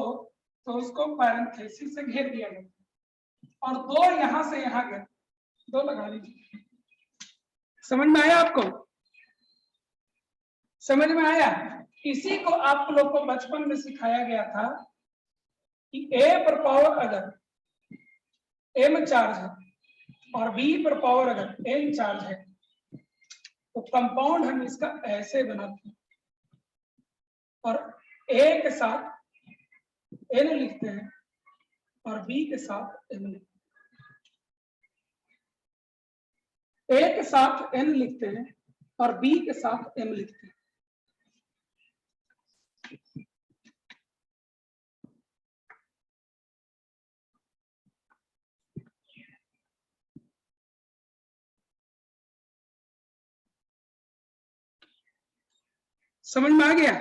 तो उसको पैरेंथेसिस से घेर दिया जाता, और 2 यहां से यहां गए, 2 लगा लीजिए। समझ में आया आपको? समझ में आया? इसी को आप लोग को बचपन में सिखाया गया था कि A पर पावर अगर M चार्ज है और B पर पावर अगर N चार्ज है तो कंपाउंड हम इसका ऐसे बनाते हैं और A के साथ N लिखते हैं और B के साथ M लिखते हैं। A के साथ N लिखते हैं और B के साथ M लिखते हैं। समझ में आ गया?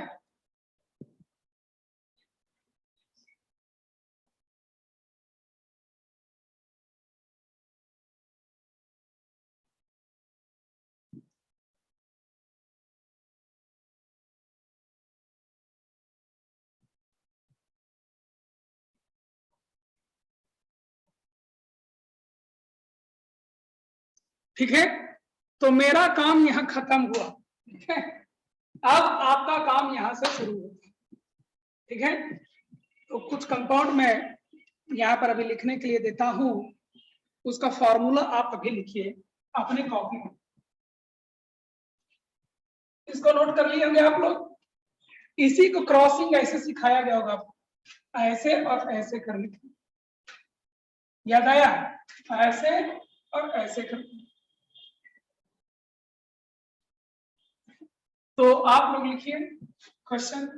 ठीक है, तो मेरा काम यहां खत्म हुआ। ठीक है, अब आपका काम यहां से शुरू होगा। ठीक है, तो कुछ कंपाउंड में यहाँ पर अभी लिखने के लिए देता हूं, उसका फॉर्मूला आप अभी लिखिए अपने कॉपी में। इसको नोट कर लिए होंगे आप लोग। इसी को क्रॉसिंग ऐसे सिखाया गया होगा आपको, ऐसे और ऐसे करने के। याद आया? ऐसे और ऐसे करने। तो आप लोग लिखिए question.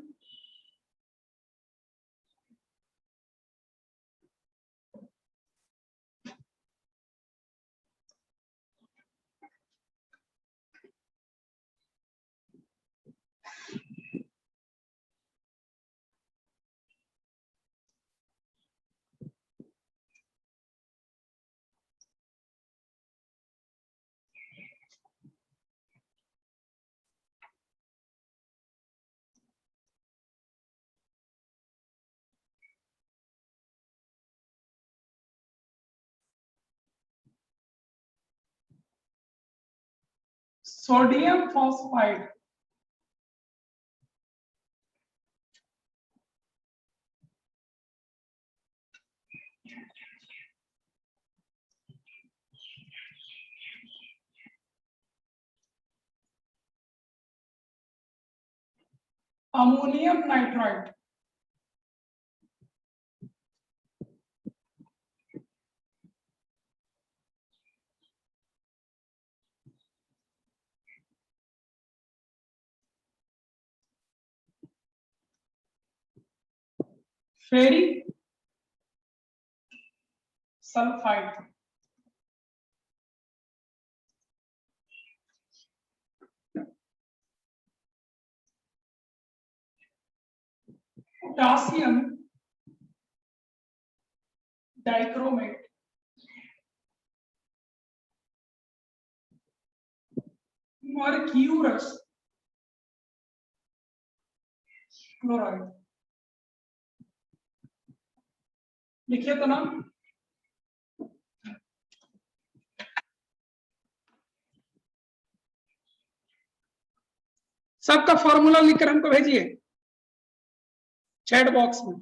Sodium phosphide ammonium nitride ferric sulphide potassium dichromate mercurous chloride. लिखिए तो नाम। सबका फॉर्मूला लिखकर हमको भेजिए चैट बॉक्स में।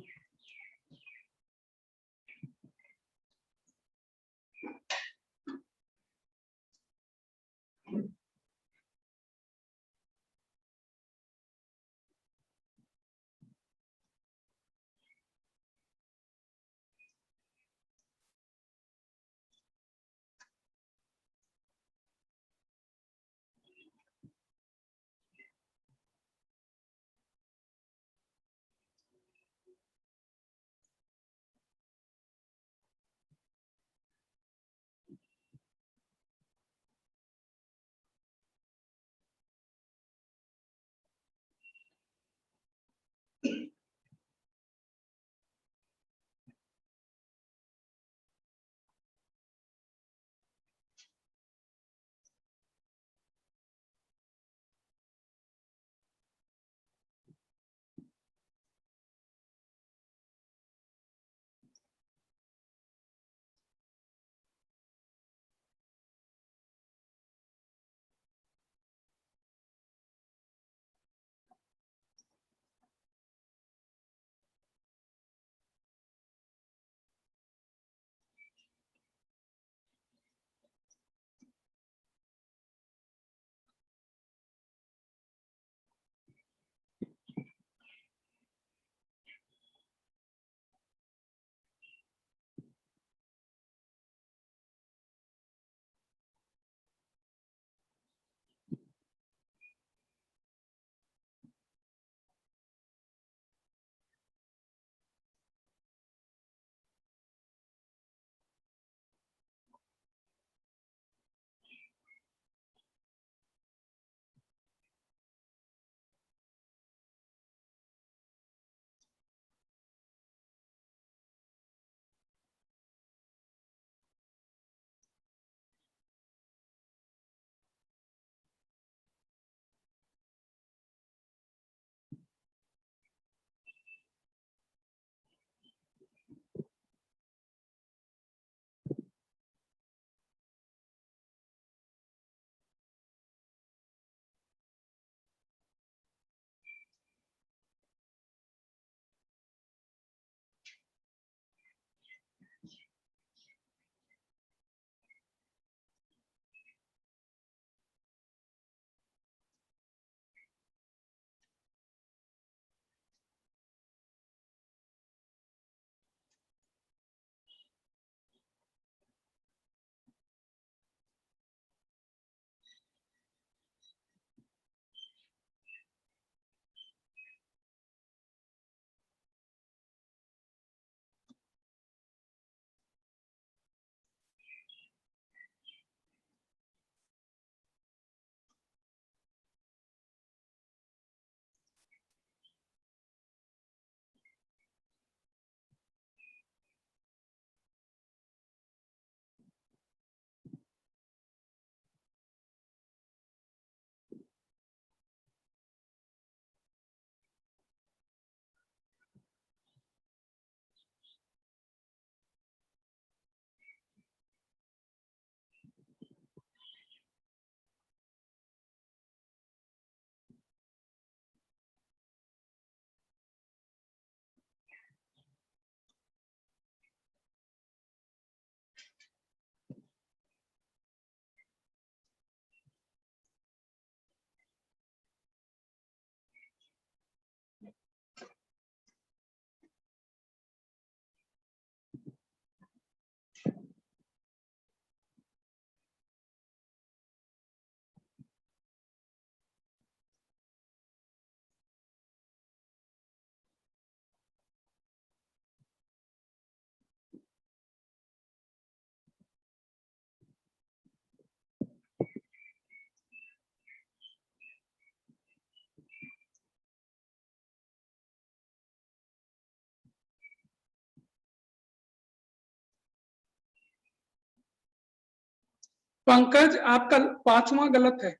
पंकज आपका 5वां गलत है।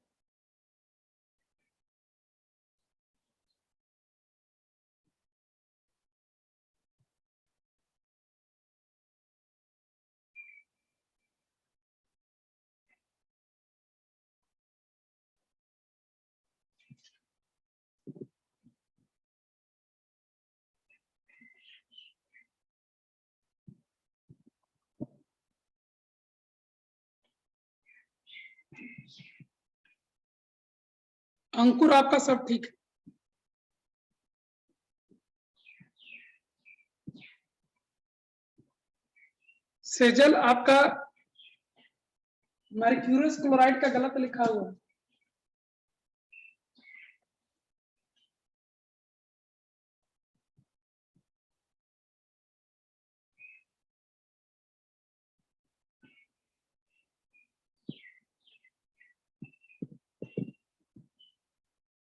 अंकुर आपका सब ठीक है। सेजल आपका मर्क्यूरस क्लोराइड का गलत लिखा हुआ है।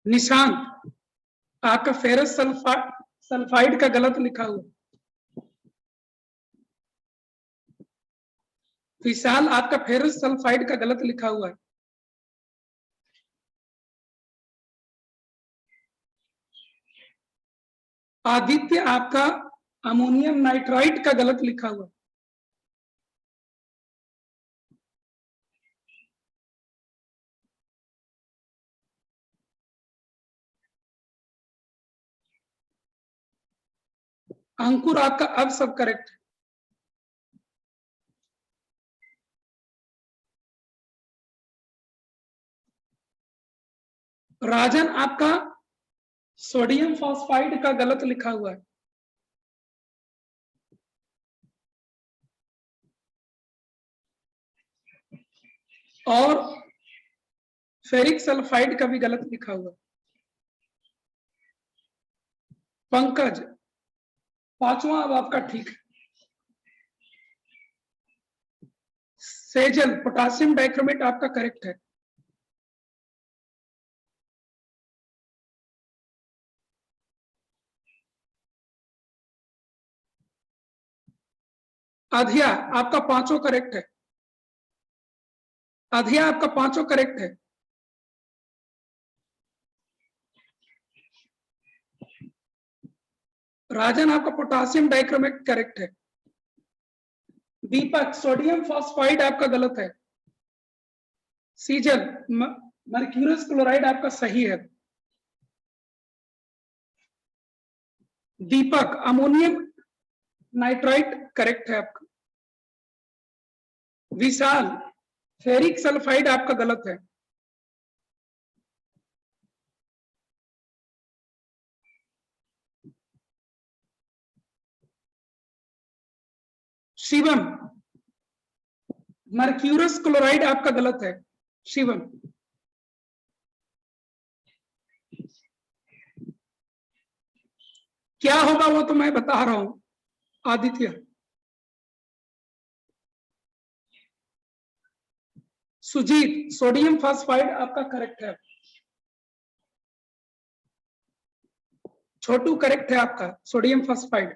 निशांत आपका फेरस सल्फाइड का गलत लिखा हुआ। विशाल आपका फेरस सल्फाइड का गलत लिखा हुआ है। आदित्य आपका अमोनियम नाइट्राइट का गलत लिखा हुआ है। अंकुर आपका अब सब करेक्ट है। राजन आपका सोडियम फॉस्फाइड का गलत लिखा हुआ है। और फेरिक सल्फाइड का भी गलत लिखा हुआ है। पंकज 5वां अब आपका ठीक है। सेजल पोटासियम डाइक्रोमेट आपका करेक्ट है। अधिया आपका 5 करेक्ट है। अधिया आपका 5 करेक्ट है। राजन आपका पोटासियम डाइक्रोमेट करेक्ट है। दीपक सोडियम फॉस्फाइड आपका गलत है। सीजल मर्क्यूरस क्लोराइड आपका सही है। दीपक अमोनियम नाइट्राइट करेक्ट है आपका। विशाल फेरिक सल्फाइड आपका गलत है। शिवम मर्क्यूरस क्लोराइड आपका गलत है। शिवम क्या होगा वो तो मैं बता रहा हूं। आदित्य सुजीत सोडियम फॉस्फाइड आपका करेक्ट है। छोटू करेक्ट है आपका सोडियम फॉस्फाइड।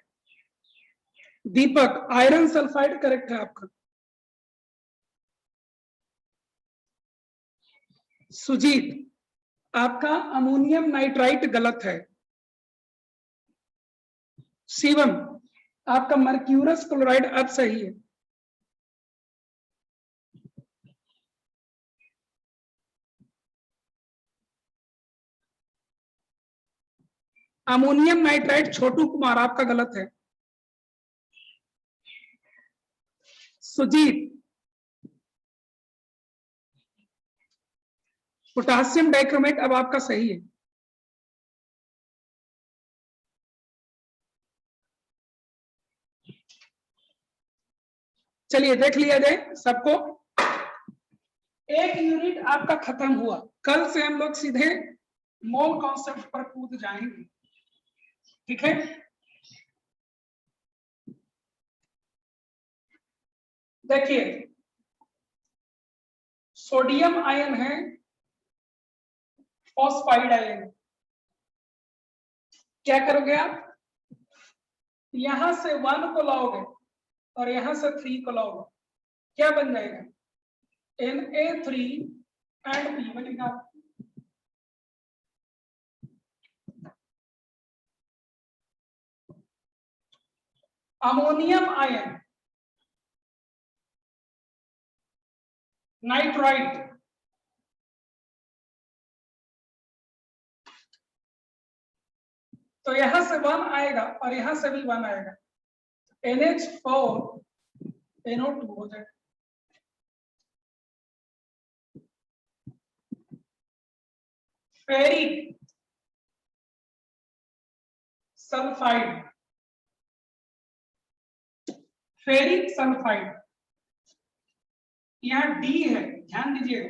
दीपक आयरन सल्फाइड करेक्ट है आपका। सुजीत आपका अमोनियम नाइट्राइट गलत है। शिवम आपका मर्क्यूरस क्लोराइड अब सही है। अमोनियम नाइट्राइट छोटू कुमार आपका गलत है। सुजीत पोटासियम डाइक्रोमेट अब आपका सही है। चलिए देख लिया जाए सबको। एक यूनिट आपका खत्म हुआ। कल से हम लोग सीधे मोल कॉन्सेप्ट पर कूद जाएंगे। ठीक है, देखिए सोडियम आयन है, फॉस्फाइड आयन। क्या करोगे आप? यहां से 1 को लाओगे और यहां से 3 को लाओगे, क्या बन जाएगा? Na3 and P बनेगा। अमोनियम आयन नाइट्राइट तो यहां से 1 आएगा और यहां से भी 1 आएगा, NH4 NO2 हो जाएगा। फेरिक सल्फाइड, फेरिक सल्फाइड, यहां डी है, ध्यान दीजिएगा,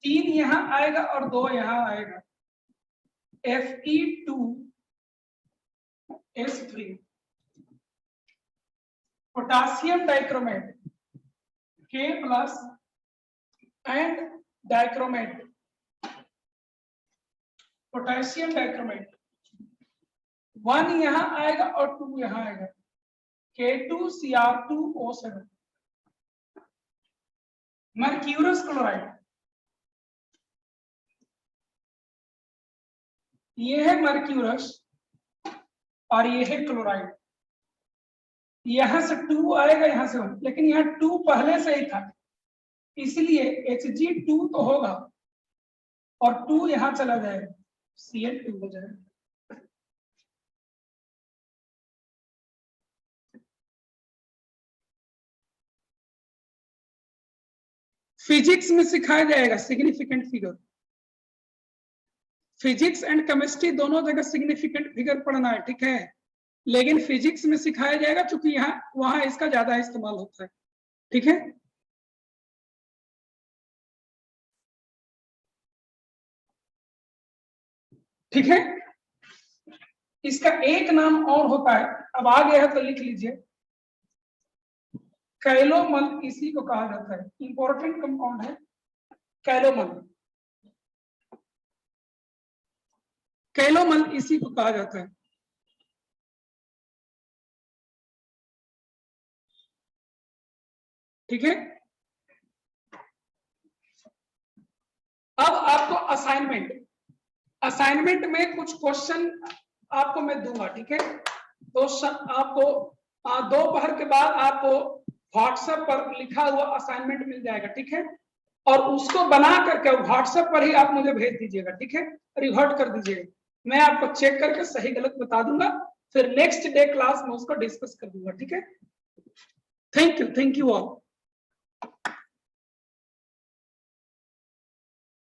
3 यहां आएगा और 2 यहां आएगा, Fe2S3, potassium dichromate K plus and dichromate, potassium dichromate, 1 यहां आएगा और 2 यहां आएगा, K2Cr2O7, मर्क्यूरस क्लोराइड, ये है मर्क्यूरस और ये है क्लोराइड, यहां से 2 आएगा, यहां से 1, लेकिन यहां 2 पहले से ही था, इसलिए Hg2 तो होगा और 2 यहां चला जाएगा, Cl2 हो जाएगा। फिजिक्स में सिखाया जाएगा significant figure, physics and chemistry दोनों जगह सिग्निफिकेंट फिगर पढ़ना है, ठीक है, लेकिन फिजिक्स में सिखाया जाएगा क्योंकि यहाँ वहां इसका ज्यादा इस्तेमाल होता है, ठीक है। ठीक है, इसका एक नाम और होता है, अब आ गया है तो लिख लीजिए, कैलोमल इसी को कहा जाता है, इंपॉर्टेंट कंपाउंड है कैलोमल, कैलोमल इसी को कहा जाता है। ठीक है, अब आपको असाइनमेंट, असाइनमेंट में कुछ क्वेश्चन आपको मैं दूंगा, ठीक है, तो आपको दोपहर के बाद आपको व्हाट्सएप पर लिखा हुआ असाइनमेंट मिल जाएगा, ठीक है, और उसको बना करके व्हाट्सएप पर ही आप मुझे भेज दीजिएगा, ठीक है, रिवर्ट कर दीजिएगा, मैं आपको चेक करके सही गलत बता दूंगा, फिर नेक्स्ट डे क्लास में उसको डिस्कस कर दूंगा, ठीक है। Thank you all.